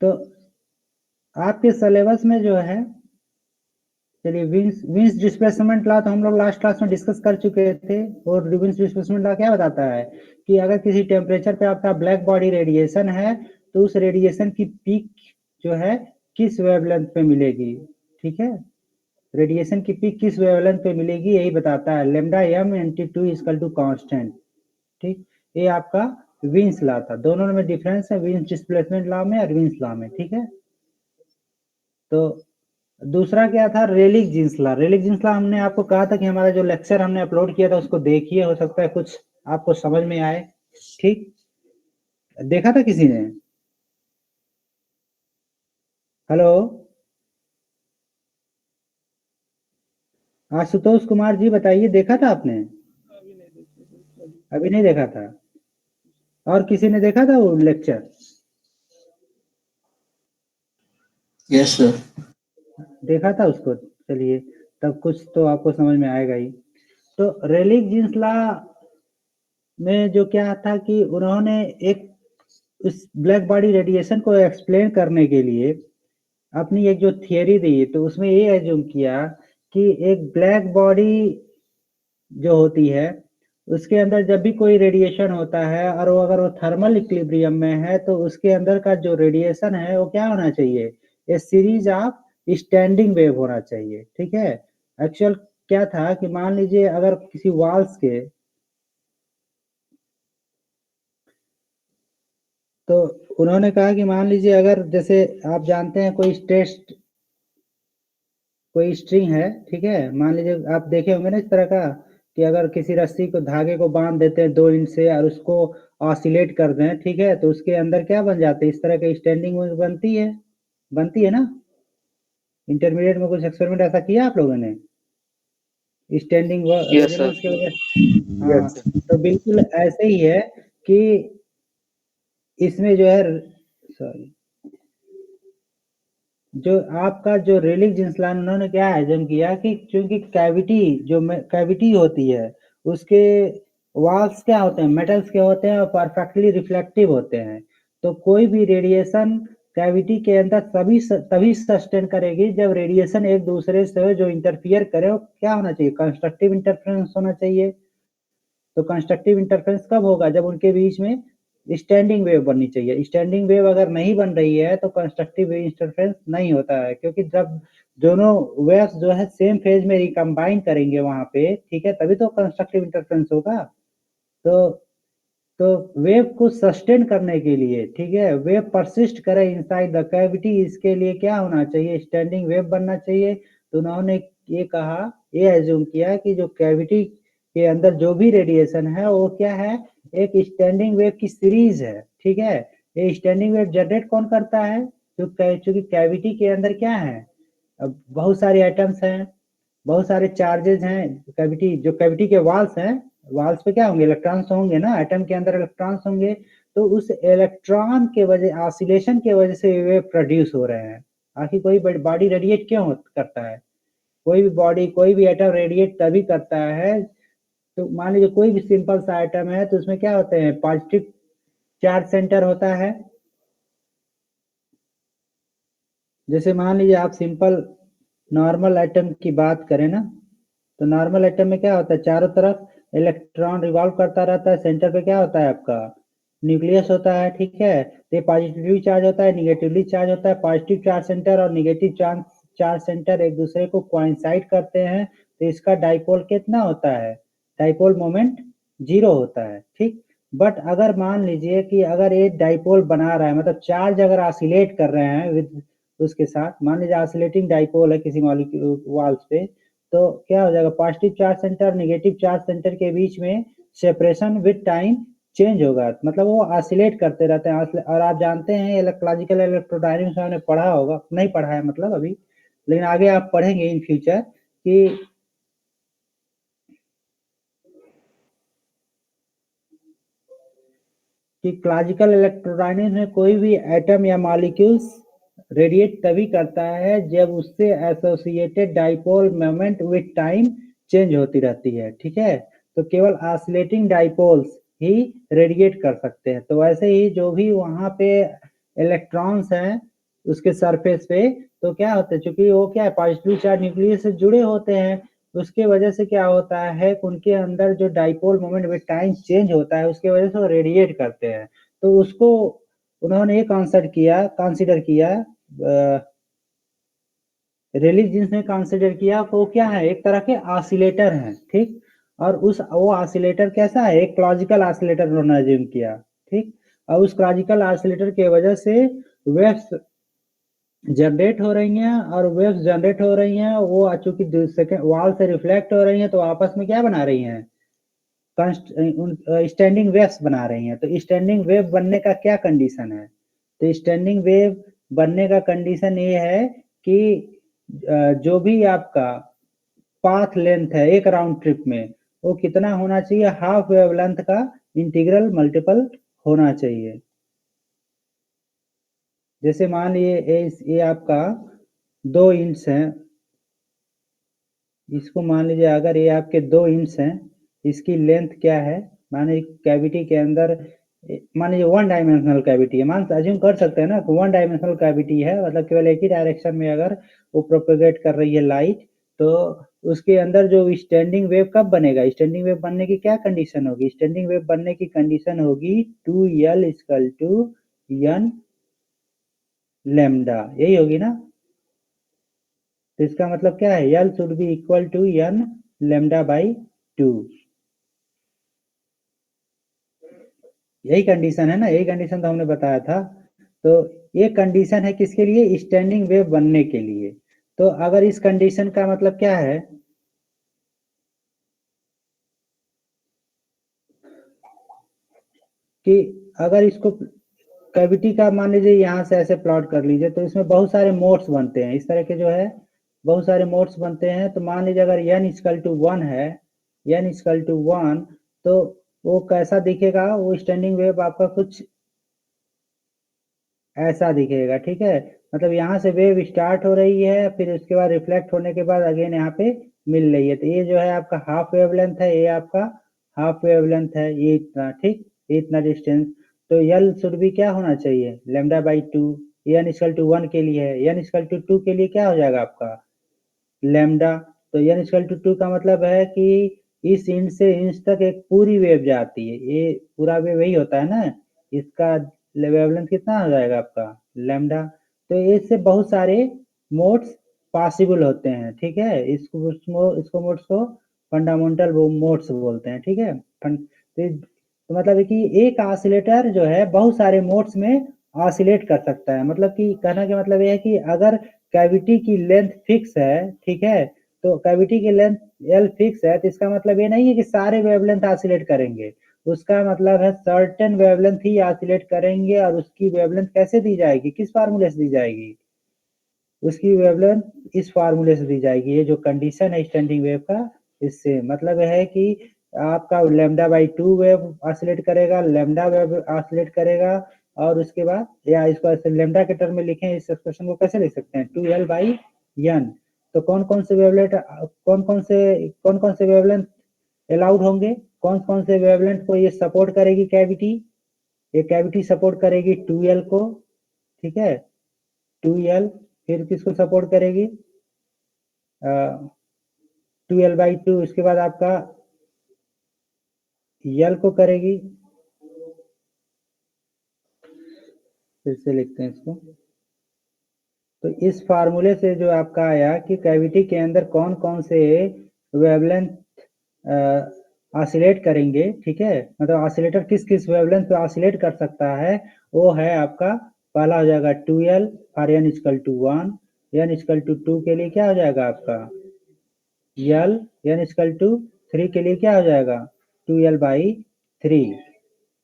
तो आपके सिलेबस में जो है, चलिए विंस डिस्प्लेसमेंट लॉ तो हम लोग लास्ट क्लास में डिस्कस कर चुके थे। और विंस डिस्प्लेसमेंट लॉ क्या बताता है कि अगर किसी टेम्परेचर पे आपका ब्लैक बॉडी रेडिएशन है, तो उस रेडिएशन की पीक जो है किस वेवलेंथ पे मिलेगी, ठीक है। रेडिएशन की पीक किस वेवलेंथ पे मिलेगी यही बताता है, lambda m into T equal to constant, ठीक। ये आपका विंस लॉ था, दोनों में डिफरेंस है विंस डिस्प्लेसमेंट लॉ में और विंस लॉ में, ठीक है। तो दूसरा क्या था, Rayleigh Jeans law. Rayleigh Jeans law हमने आपको कहा था कि हमारा जो लेक्चर हमने अपलोड किया था उसको देखिए, हो सकता है कुछ आपको समझ में आए, ठीक। देखा था किसी ने? हेलो, आशुतोष कुमार जी बताइए, देखा था आपने? अभी नहीं देखते सर, अभी नहीं देखा था, और किसी ने देखा था वो लेक्चर? Yes sir. देखा था उसको, चलिए तब कुछ तो आपको समझ में आएगा ही। तो रेलिक जीन्स लॉ में जो क्या था कि उन्होंने एक उस ब्लैक बॉडी रेडिएशन को एक्सप्लेन करने के लिए अपनी एक जो थियरी दी, तो उसमें ये एज्यूम किया कि एक ब्लैक बॉडी जो होती है उसके अंदर जब भी कोई रेडिएशन होता है और वो अगर वो थर्मल इक्विलिब्रियम में है, तो उसके अंदर का जो रेडिएशन है वो क्या होना चाहिए, ए सीरीज ऑफ स्टैंडिंग वेव होना चाहिए, ठीक है। एक्चुअल क्या था कि मान लीजिए अगर किसी वॉल्स के, तो उन्होंने कहा कि मान लीजिए अगर जैसे आप जानते हैं कोई कोई स्ट्रिंग है, ठीक है, मान लीजिए आप देखे होंगे ना इस तरह का कि अगर किसी रस्सी को धागे को बांध देते हैं 2 इंच से और उसको ऑसिलेट कर दें, ठीक है, तो उसके अंदर क्या बन जाते हैं, इस तरह के स्टैंडिंग वेव बनती है ना। इंटरमीडिएट में कुछ एक्सपेरिमेंट ऐसा किया आप लोगों ने स्टैंडिंग Yes, sir. रेजोनेंस की वजह। हाँ, Yes, sir. तो बिल्कुल ऐसे ही है कि इसमें जो है सॉरी जो आपका जो रेलिक जिंसलान उन्होंने क्या एजम किया कि चूंकि कैविटी होती है उसके वॉल्स क्या होते हैं, मेटल्स के होते हैं और परफेक्टली रिफ्लेक्टिव होते हैं। तो कोई भी रेडिएशन कैविटी के अंदर तभी सस्टेन करेगी जब रेडिएशन एक दूसरे से जो इंटरफियर करे वो क्या होना चाहिए, कंस्ट्रक्टिव इंटरफेरेंस होना चाहिए। तो कंस्ट्रक्टिव इंटरफेरेंस कब होगा, जब उनके बीच में स्टैंडिंग वेव बननी चाहिए। स्टैंडिंग वेव अगर नहीं बन रही है तो कंस्ट्रक्टिव इंटरफेरेंस नहीं होता है, क्योंकि जब दोनों वेव्स जो है सेम फेज में रिकम्बाइन करेंगे वहां पे, ठीक है, तभी तो कंस्ट्रक्टिव इंटरफेरेंस होगा। तो तो वेव को सस्टेन करने के लिए, ठीक है, वेव परसिस्ट करे इनसाइड द कैविटी, इसके लिए क्या होना चाहिए, स्टैंडिंग वेव बनना चाहिए। तो उन्होंने ये कहा, ये एज्यूम किया कि जो कैविटी के अंदर जो भी रेडिएशन है वो क्या है, एक स्टैंडिंग वेव की सीरीज है, ठीक है। ये स्टैंडिंग वेव जनरेट कौन करता है, चूंकि कैविटी के अंदर क्या है, अब बहुत सारे एटम्स हैं, बहुत सारे चार्जेस हैं। कैविटी के वाल्स हैं, वाल्स पे क्या होंगे, इलेक्ट्रॉन्स होंगे ना, एटम के अंदर इलेक्ट्रॉन्स होंगे। तो उस इलेक्ट्रॉन के वजह ऑसिलेशन के वजह से वे प्रोड्यूस हो रहे हैं। आखिर कोई बॉडी रेडिएट क्यों करता है, कोई भी एटम रेडिएट तभी करता है। तो मान लीजिए कोई भी सिंपल सा एटम है तो उसमें क्या होते हैं, पॉजिटिव चार्ज सेंटर होता है। जैसे मान लीजिए आप सिंपल नॉर्मल एटम की बात करें ना, तो नॉर्मल एटम में क्या होता है, चारों तरफ इलेक्ट्रॉन रिवॉल्व करता रहता है, सेंटर पे क्या होता है आपका न्यूक्लियस होता है, ठीक है। तो ये पॉजिटिवली चार्ज होता है, निगेटिवली चार्ज होता है। पॉजिटिव चार्ज सेंटर और निगेटिव चार्ज सेंटर एक दूसरे को कोइंसाइड करते हैं, तो इसका डाइपोल कितना होता है, डाइपोल मोमेंट 0 होता है, ठीक। बट अगर मान लीजिए कि अगर ये डाइपोल बना रहा है, मतलब चार्ज अगर ऑसिलेट कर रहे हैं विद उसके साथ, मान लीजिए ऑसिलेटिंग डाइपोल है किसी मॉलिक्यूल वॉल्स पे, तो क्या हो जाएगा, positive charge centre negative charge centre के बीच में सेपरेशन विद टाइम चेंज होगा, मतलब वो ऑसिलेट करते रहते हैं। और आप जानते हैं इलेक्ट्रोलॉजिकल इलेक्ट्रोडायनेमिक्स में आपने पढ़ा होगा, नहीं पढ़ा है मतलब अभी, लेकिन आगे आप पढ़ेंगे इन फ्यूचर कि क्लासिकल इलेक्ट्रोडायनेमिक्स में कोई भी एटम या मॉलिक्यूल्स रेडिएट तभी करता है जब उससे associated dipole moment with time change होती रहती है, ठीक है। तो केवल ऑसिलेटिंग डाइपोल्स ही रेडिएट कर सकते हैं। तो वैसे ही जो भी वहां पे इलेक्ट्रॉन्स हैं उसके सरफेस पे, तो क्या होता है, चूंकि वो क्या है पॉजिटिव चार्ज न्यूक्लियस से जुड़े होते हैं, उसके वजह से क्या होता है, उनके अंदर जो dipole moment with time change होता है उसके वजह से वो रेडिएट करते हैं। तो उसको उन्होंने ये कंसीडर किया रिलीजियंस ने कंसीडर किया, वो क्या है, एक तरह के ऑसिलेटर हैं, ठीक। और वो ऑसिलेटर कैसा है, एक क्लॉजिकल ऑसिलेटर उन्होंने अज्यूम किया, ठीक। और उस क्लॉजिकल ऑसिलेटर के वजह से वेव्स जनरेट हो रही हैं, और वेव्स जनरेट हो रही हैं वो चूंकि सेकेंड वॉल से रिफ्लेक्ट हो रही हैं, तो आपस में क्या बना रही हैं, स्टैंडिंग वेव्स बना रही हैं। तो स्टैंडिंग वेव बनने का क्या कंडीशन है, तो स्टैंडिंग वेव बनने का कंडीशन ये है कि जो भी आपका पाथ लेंथ है एक राउंड ट्रिप में, वो कितना होना चाहिए, हाफ वेव लेंथ का इंटीग्रल मल्टीपल होना चाहिए। जैसे मान लीजिए ये आपका 2 इंच है, इसको मान लीजिए अगर ये आपके 2 इंच हैं, इसकी लेंथ क्या है, मान लीजिए कैविटी के अंदर, मान लीजिए 1 डायमेंशनल कैविटी है, मान अज्यूम कर सकते हैं ना 1 डायमेंशनल कैविटी है, मतलब केवल एक ही डायरेक्शन में अगर वो प्रोपेगेट कर रही है लाइट, तो उसके अंदर जो स्टैंडिंग वेव कब बनेगा, स्टैंडिंग वेव बनने की क्या कंडीशन होगी, स्टैंडिंग वेव बनने की कंडीशन होगी 2L equal to n lambda, यही होगी ना। तो इसका मतलब क्या है, L should be equal to n lambda by 2, यही कंडीशन है ना, यही कंडीशन तो हमने बताया था। तो ये कंडीशन है किसके लिए, स्टैंडिंग वेव बनने के लिए। तो अगर इस कंडीशन का मतलब क्या है, कि अगर इसको कैविटी का मान लीजिए यहाँ से ऐसे प्लॉट कर लीजिए, तो इसमें बहुत सारे मोड्स बनते हैं, इस तरह के जो है बहुत सारे मोड्स बनते हैं। तो मान लीजिए अगर n इक्वल टू 1 है, n इक्वल टू 1, तो वो कैसा दिखेगा, वो स्टैंडिंग वेव आपका कुछ ऐसा दिखेगा, ठीक है। मतलब यहाँ से वेव स्टार्ट हो रही है, फिर उसके बाद रिफ्लेक्ट होने के बाद अगेन यहाँ पे मिल रही है। तो ये जो है आपका हाफ वेवलेंथ है, ये आपका हाफ वेवलेंथ है, ये इतना, ठीक, ये इतना डिस्टेंस। तो यल शुड भी क्या होना चाहिए, lambda by 2। N equal to 1 के लिए है, एन इक्वल टू 2 के लिए क्या हो जाएगा आपका लेमडा। तो एन इक्वल टू 2 का मतलब है कि इस इंच से इंच तक एक पूरी वेव जाती है, ये पूरा वेव यही होता है ना, इसका वेवलेंथ कितना हो जाएगा आपका लेमडा। तो इससे बहुत सारे मोड्स पॉसिबल होते हैं, ठीक है। इसको मोड्स को फंडामेंटल मोड्स बोलते हैं, ठीक है। तो मतलब है कि एक ऑसिलेटर जो है बहुत सारे मोड्स में ऑसिलेट कर सकता है। मतलब कि कहने का मतलब ये है कि अगर कैविटी की लेंथ फिक्स है, ठीक है, तो कैविटी की लेंथ एल फिक्स है, तो इसका मतलब ये नहीं है कि सारे वेवलेंथ ऑसिलेट करेंगे। उसका मतलब है सर्टेन वेवलेंथ ही ऑसिलेट करेंगे, और उसकी वेवलेंथ कैसे दी जाएगी, किस फार्मूले से दी जाएगी, उसकी वेवलेंथ इस फार्मूले से दी जाएगी। ये जो कंडीशन है स्टैंडिंग वेव का, इससे मतलब है कि आपका लेमडा बाई 2 वेव ऑसिलेट करेगा, लेमडा वेव ऑसिलेट करेगा, और उसके बाद या इसको ऐसे लेमडा के टर्म में लिखें, इस एक्सप्रेशन को कैसे लिख सकते हैं, 2L बाई n। तो कौन कौन से वेवलेंथ अलाउड होंगे, कौन कौन से वेवलेंथ को ये सपोर्ट करेगी कैविटी, ये कैविटी सपोर्ट करेगी 2L को, ठीक है, 2L। फिर किसको सपोर्ट करेगी, 2L बाई 2, इसके बाद आपका L को करेगी। फिर से लिखते हैं इसको। तो इस फार्मूले से जो आपका आया कि कैविटी के अंदर कौन कौन से वेवलेंथ ऑसिलेट करेंगे, ठीक है, मतलब ऑसिलेटर किस किस वेवलेंथ पे ऑसिलेट कर सकता है, वो है आपका पहला हो जाएगा 2L for n equal to 1, n equal to 2 के लिए क्या हो जाएगा आपका L, n इक्वल टू 3 के लिए क्या हो जाएगा 2L बाई 3,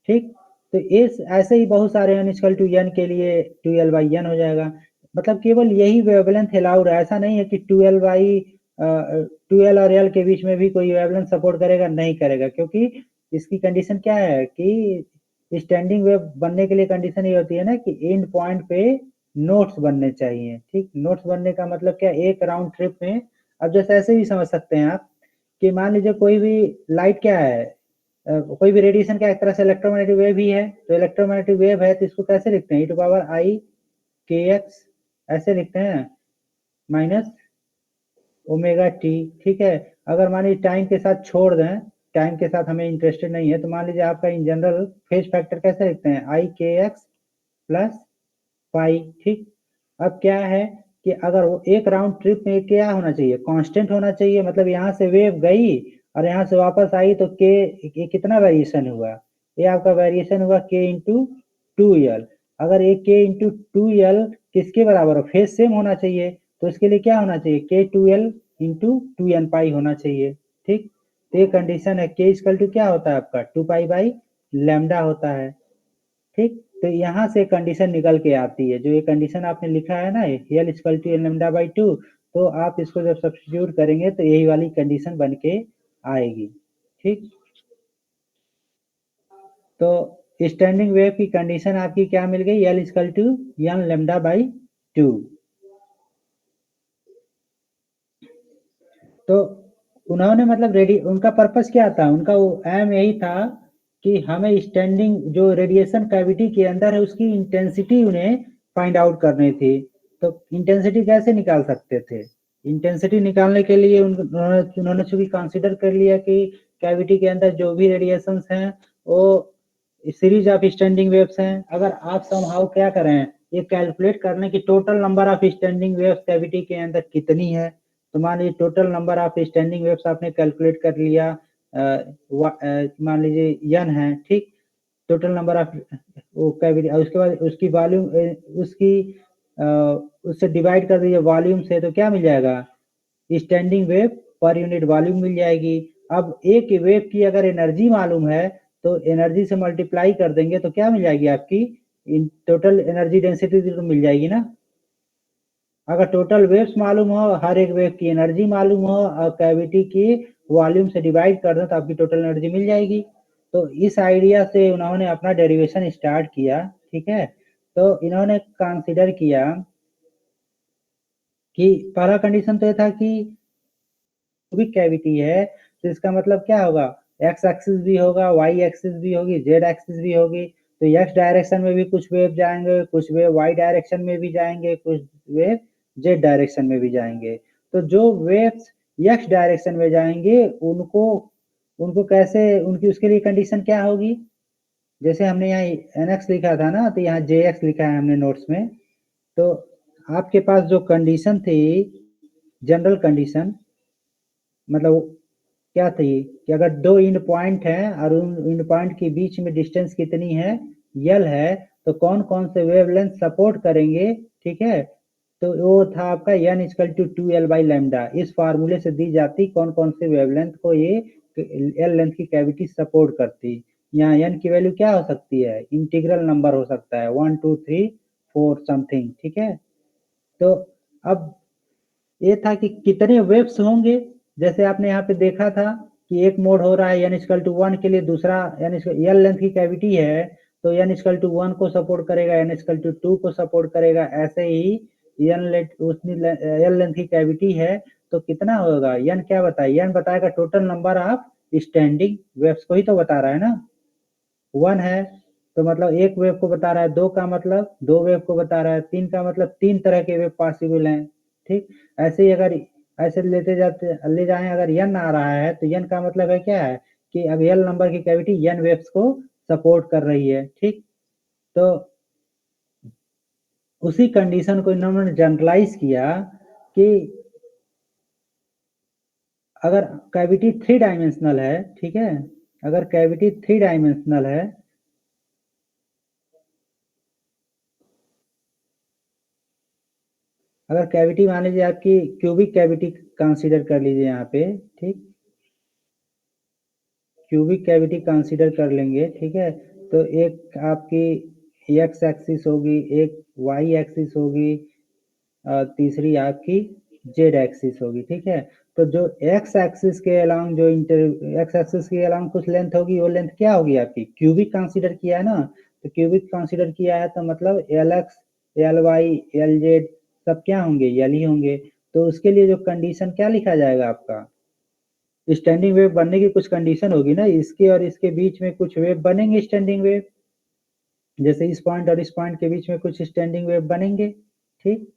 ठीक। तो इस ऐसे ही बहुत सारे n इक्वल टू n के लिए 2L बाई n हो जाएगा। मतलब केवल यही वेवलेंथ अलाउड है, ऐसा नहीं है कि 2L और L के बीच में भी कोई वेवलेंथ सपोर्ट करेगा, नहीं करेगा, क्योंकि इसकी कंडीशन क्या है कि स्टैंडिंग वेव बनने के लिए कंडीशन ये होती है ना कि एंड पॉइंट पे नोट्स बनने चाहिए, ठीक। नोट्स बनने का मतलब क्या, एक राउंड ट्रिप में, अब जैसे ऐसे भी समझ सकते हैं आप कि मान लीजिए कोई भी लाइट क्या है, कोई भी रेडिएशन का एक तरह से इलेक्ट्रोमैग्नेटिक वेव ही है। तो इलेक्ट्रोमैग्नेटिक वेव है, तो इसको कैसे लिखते हैं, ई टू पावर आई के एक्स, ऐसे लिखते हैं, माइनस ओमेगा टी, ठीक है। अगर मान लीजिए टाइम के साथ छोड़ दें, टाइम के साथ हमें इंटरेस्टेड नहीं है, तो मान लीजिए आपका इन जनरल फेज फैक्टर कैसे लिखते हैं, आई के एक्स प्लस पाई, ठीक। अब क्या है कि अगर वो एक राउंड ट्रिप में क्या होना चाहिए, कांस्टेंट होना चाहिए। मतलब यहाँ से वेव गई और यहाँ से वापस आई, तो के ये कितना वेरिएशन हुआ, ये आपका वेरिएशन हुआ के इंटू 2L। अगर ये के इंटू 2L किसके बराबर हो, फेज सेम होना चाहिए, तो इसके लिए क्या होना चाहिए, के 2L इंटू 2n पाई होना चाहिए, ठीक। तो ये कंडीशन है, के इक्वल टू क्या होता है आपका 2 पाई बाई लेमडा होता है, ठीक। तो यहाँ से कंडीशन निकल के आती है, जो ये कंडीशन आपने लिखा है ना, L equal to lambda by 2, तो आप इसको जब सब्स्टिट्यूट करेंगे तो यही वाली कंडीशन बन के आएगी, ठीक। तो स्टैंडिंग वेव की कंडीशन आपकी क्या मिल गई, L equal to n lambda by 2। तो उन्होंने मतलब उनका पर्पस क्या था, उनका वो एम यही था कि हमें स्टैंडिंग जो रेडिएशन कैविटी के अंदर है उसकी इंटेंसिटी उन्हें फाइंड आउट करनी थी। तो इंटेंसिटी कैसे निकाल सकते थे, इंटेंसिटी निकालने के लिए उन्होंने चूंकि कंसीडर कर लिया कि कैविटी के अंदर जो भी रेडिएशंस हैं वो सीरीज ऑफ स्टैंडिंग वेव्स हैं। अगर आप समहाउ क्या करें, ये कैलकुलेट करने की total number of standing waves cavity के अंदर कितनी है, तो मान लीजिए total number of standing waves आपने कैलकुलेट कर लिया, मान लीजिए n है, ठीक। टोटल नंबर ऑफ वो कैविटी, उसके बाद उसकी वॉल्यूम उसकी उससे डिवाइड कर दीजिए वॉल्यूम से, तो क्या मिल जाएगा, standing wave per unit volume मिल जाएगी। अब एक वेव की अगर एनर्जी मालूम है, तो एनर्जी से मल्टीप्लाई कर देंगे तो क्या मिल जाएगी आपकी, इन टोटल एनर्जी डेंसिटी तो मिल जाएगी ना। अगर टोटल वेव्स मालूम हो, हर एक वेव की एनर्जी मालूम हो और कैविटी की वॉल्यूम से डिवाइड कर दें तो आपकी टोटल एनर्जी मिल जाएगी। तो इस आइडिया से उन्होंने अपना डेरिवेशन स्टार्ट किया, ठीक है। तो इन्होंने कंसीडर किया कि पहला कंडीशन तो ये था कि क्यूबिक कैविटी है तो इसका मतलब क्या होगा, एक्स एक्सिस भी होगा, वाई एक्सिस भी होगी, जेड एक्सिस भी होगी। तो एक्स डायरेक्शन में भी कुछ वेव जाएंगे, कुछ वेव वाई डायरेक्शन में भी जाएंगे, कुछ वेव जेड डायरेक्शन में भी जाएंगे। तो जो वेव्स एक्स डायरेक्शन में जाएंगे उनको उनको कैसे, उनकी उसके लिए कंडीशन क्या होगी, जैसे हमने यहाँ एनएक्स लिखा था ना, तो यहाँ जे एक्स लिखा है हमने नोट्स में। तो आपके पास जो कंडीशन थी, जनरल कंडीशन, मतलब क्या थी कि अगर दो इंड पॉइंट है और उन इंड पॉइंट के बीच में डिस्टेंस कितनी है, यल है, तो कौन कौन से वेवलेंथ सपोर्ट करेंगे, ठीक है। तो वो था आपका n इक्वल टू 2l/λ। इस फार्मूले से दी जाती कौन कौन से वेवलेंथ को ये एल लेंथ की कैविटी सपोर्ट करती। यहाँ n की वैल्यू क्या हो सकती है, इंटीग्रल नंबर हो सकता है 1 2 3 4 समथिंग, ठीक है। तो अब ये था कि कितने वेव्स होंगे, जैसे आपने यहाँ पे देखा था कि एक मोड हो रहा है n इक्वल टू 1 के लिए, दूसरा एल लेंथ की कैविटी है तो n इक्वल टू 1 को सपोर्ट करेगा, n इक्वल टू 2 को सपोर्ट करेगा। ऐसे ही एल लेंथ की कैविटी है तो कितना होगा, n क्या बताए, n बताएगा total number of standing waves को ही तो बता रहा है ना। 1 है तो मतलब एक वेव को बता रहा है, 2 का मतलब 2 वेव को बता रहा है, 3 का मतलब 3 तरह के वेव पॉसिबल हैं, ठीक। ऐसे ही अगर ऐसे लेते जाते ले जाएं, अगर n आ रहा है तो n का मतलब है क्या है कि अब l नंबर की कैविटी n वेव्स को सपोर्ट कर रही है, ठीक। तो उसी कंडीशन को इन्होंने जनरलाइज किया कि अगर कैविटी 3 डायमेंशनल है, ठीक है, अगर कैविटी 3 डायमेंशनल है, अगर कैविटी मान लीजिए आपकी क्यूबिक कैविटी कंसीडर कर लीजिए यहाँ पे, ठीक, क्यूबिक कैविटी कंसीडर कर लेंगे, ठीक है। तो एक आपकी एक्स एक्सिस होगी, एक वाई एक्सिस होगी, तीसरी आपकी जेड एक्सिस होगी, ठीक है। तो जो एक्स एक्सिस के अलोंग जो एक्स एक्सिस के अलोंग कुछ लेंथ होगी, वो लेंथ क्या होगी आपकी, क्यूबिक कंसीडर किया है ना, तो क्यूबिक कंसीडर किया है तो मतलब L x L y L z सब क्या होंगे, यल ही होंगे। तो उसके लिए जो कंडीशन क्या लिखा जाएगा आपका, स्टैंडिंग वेव बनने की कुछ कंडीशन होगी ना, इसके और इसके बीच में कुछ वेव बनेंगे स्टैंडिंग वेव, जैसे इस पॉइंट और इस पॉइंट के बीच में कुछ स्टैंडिंग वेव बनेंगे, ठीक।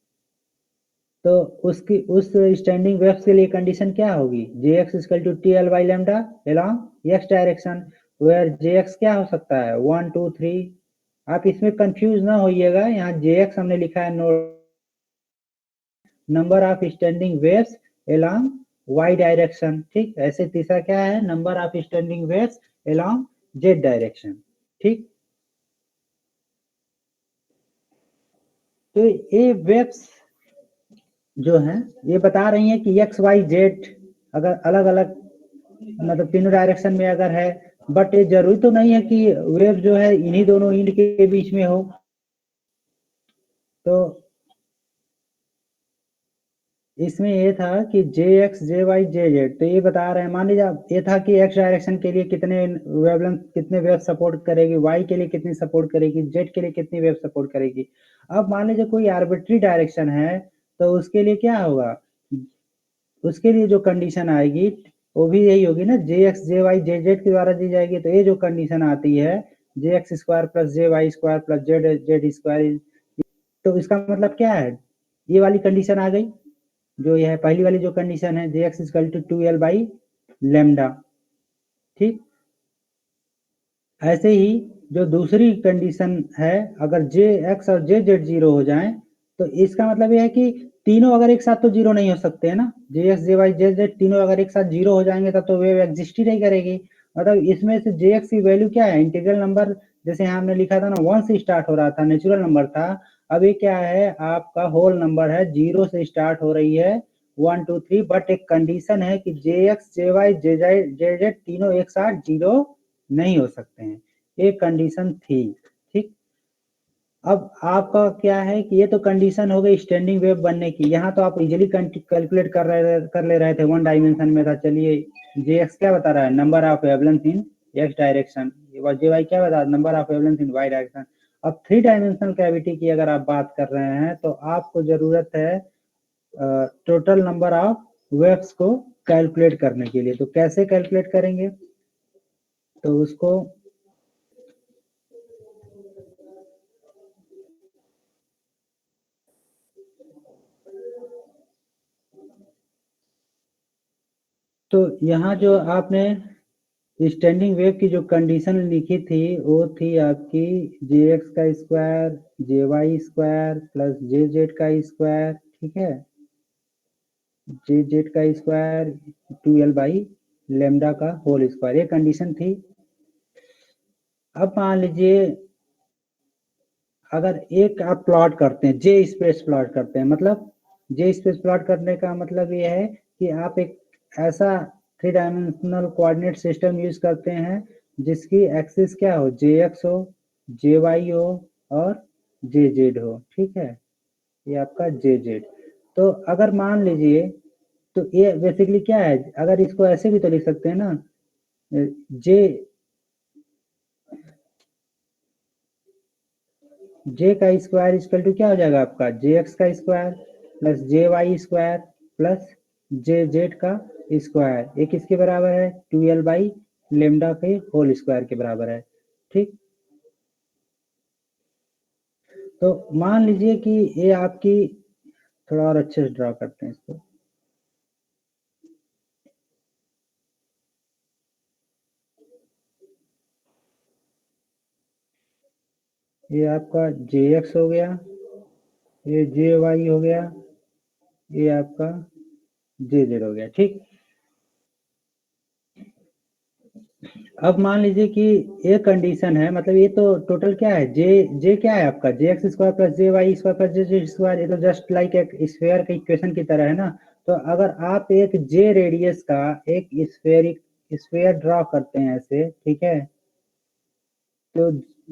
तो उसकी उस स्टैंडिंग वेव्स के लिए कंडीशन क्या होगी, J X equal to T L by lambda along X direction, where J X क्या हो सकता है 1 2 3। आप इसमें कंफ्यूज ना होइएगा, यहाँ जे एक्स हमने लिखा है note, number of standing waves along y direction, ठीक। ऐसे तीसरा क्या है, number of standing waves along z direction, ठीक। तो ये वेव्स जो हैं ये बता रही हैं कि एक्स वाई जेड अगर अलग अलग मतलब तीनों डायरेक्शन में अगर है, बट ये जरूरी तो नहीं है कि वेव जो है इन्हीं दोनों इंड के बीच में हो। तो इसमें ये था कि जे x j y j Z, तो ये बता रहे हैं, मान लीजिए ये था कि एक्स डायरेक्शन के लिए कितने वेवलेंथ कितने वेव सपोर्ट करेगी, वाई के लिए कितनी सपोर्ट करेगी, जेड के लिए कितनी वेव सपोर्ट करेगी। अब मान लीजिए कोई आर्बिट्री डायरेक्शन है तो उसके लिए क्या होगा, उसके लिए जो कंडीशन आएगी वो भी यही होगी ना, जे x j y j Z के द्वारा दी जाएगी। तो ये जो कंडीशन आती है J X square plus J Y square plus Z Z square, तो इसका मतलब क्या है, ये वाली कंडीशन आ गई, जो यह पहली वाली जो कंडीशन है J X equal to 2l/λ, ठीक। ऐसे ही जो दूसरी कंडीशन है, अगर जे एक्स और जे जेड जीरो हो जाए तो इसका मतलब यह है कि तीनों अगर एक साथ तो जीरो नहीं हो सकते है ना, जे x j y j Z तीनों अगर एक साथ जीरो हो जाएंगे तब तो वेव एग्जिस्ट ही नहीं करेगी। मतलब इसमें से जे एक्स की वैल्यू क्या है, इंटीग्रल नंबर, जैसे यहाँ हमने लिखा था ना 1 से स्टार्ट हो रहा था, नेचुरल नंबर था। अब ये क्या है, आपका होल नंबर है, 0 से स्टार्ट हो रही है 1 2 3, बट एक कंडीशन है कि जे x j y j Z तीनों एक साथ जीरो नहीं हो सकते हैं, एक कंडीशन थी। ठीक, अब आपका क्या है कि ये तो कंडीशन हो गई स्टैंडिंग वेव बनने की, यहाँ तो आप इजीली कैलकुलेट कर ले रहे थे, वन डायमेंशन में था। चलिए Jx क्या बता रहा है, number of wavelength in x direction, Jy क्या बता रहा है, number of wavelength in y direction. अब 3 डायमेंशनल कैविटी की अगर आप बात कर रहे हैं तो आपको जरूरत है टोटल नंबर ऑफ वेव्स को कैलकुलेट करने के लिए। तो कैसे कैलकुलेट करेंगे, तो उसको तो यहाँ जो आपने स्टैंडिंग वेव की जो कंडीशन लिखी थी वो थी आपकी Jx का square Jy square plus Jz का स्क्वायर, ठीक है, Jz का स्क्वायर 2l बाई लेमडा का होल स्क्वायर, ये कंडीशन थी। अब मान लीजिए अगर एक आप प्लॉट करते हैं, जे स्पेस प्लॉट करते हैं, मतलब जे स्पेस प्लॉट करने का मतलब ये है कि आप एक ऐसा 3 डायमेंशनल कोऑर्डिनेट सिस्टम यूज करते हैं जिसकी एक्सिस क्या हो, Jx हो, Jy हो और Jz हो, ठीक है, ये आपका Jz। तो अगर मान लीजिए, तो ये बेसिकली क्या है, अगर इसको ऐसे भी तो लिख सकते हैं ना, जे का स्क्वायर इक्वल टू क्या हो जाएगा आपका, Jx का square plus Jy square plus Jz का स्क्वायर, ये किसके बराबर है, 2l बाई लेमडा के होल स्क्वायर के बराबर है। ठीक, तो मान लीजिए कि ये आपकी, थोड़ा और अच्छे से ड्रा करते हैं इसको, ये आपका Jx हो गया, ये Jy हो गया, ये आपका Jz हो गया। ठीक, अब मान लीजिए कि एक कंडीशन है, मतलब ये तो टोटल क्या है, जे क्या है आपका, Jx square plus Jy square plus Jz square, ये तो जस्ट लाइक एक स्फेयर के इक्वेशन की तरह है ना। तो अगर आप एक जे रेडियस का एक स्फेयर ड्रॉ करते हैं ऐसे, ठीक है, तो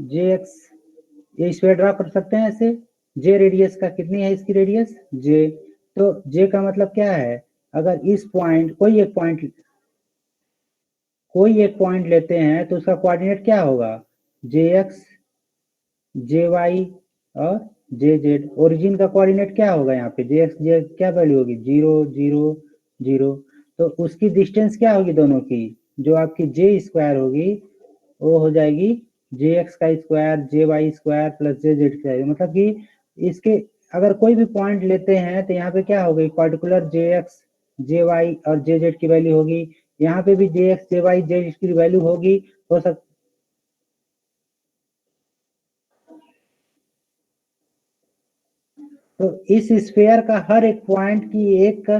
Jx ये स्फेयर ड्रॉ कर सकते हैं ऐसे, जे रेडियस का, कितनी है इसकी रेडियस, जे, तो जे का मतलब क्या है, अगर इस पॉइंट कोई एक पॉइंट लेते हैं तो उसका कोऑर्डिनेट क्या होगा, Jx Jy और Jz, ओरिजिन का कोऑर्डिनेट क्या होगा यहाँ पे, Jx J क्या वैल्यू होगी, 0 0 0, तो उसकी डिस्टेंस क्या होगी दोनों की, जो आपकी जे स्क्वायर होगी वो हो जाएगी Jx का square Jy square plus Jz square, मतलब कि इसके अगर कोई भी पॉइंट लेते हैं तो यहाँ पे क्या होगी, पर्टिकुलर Jx Jy और Jz की वैल्यू होगी, यहाँ पे भी Jx Jy Jz की वैल्यू होगी, हो सकता, तो इस स्फेयर का हर एक पॉइंट की एक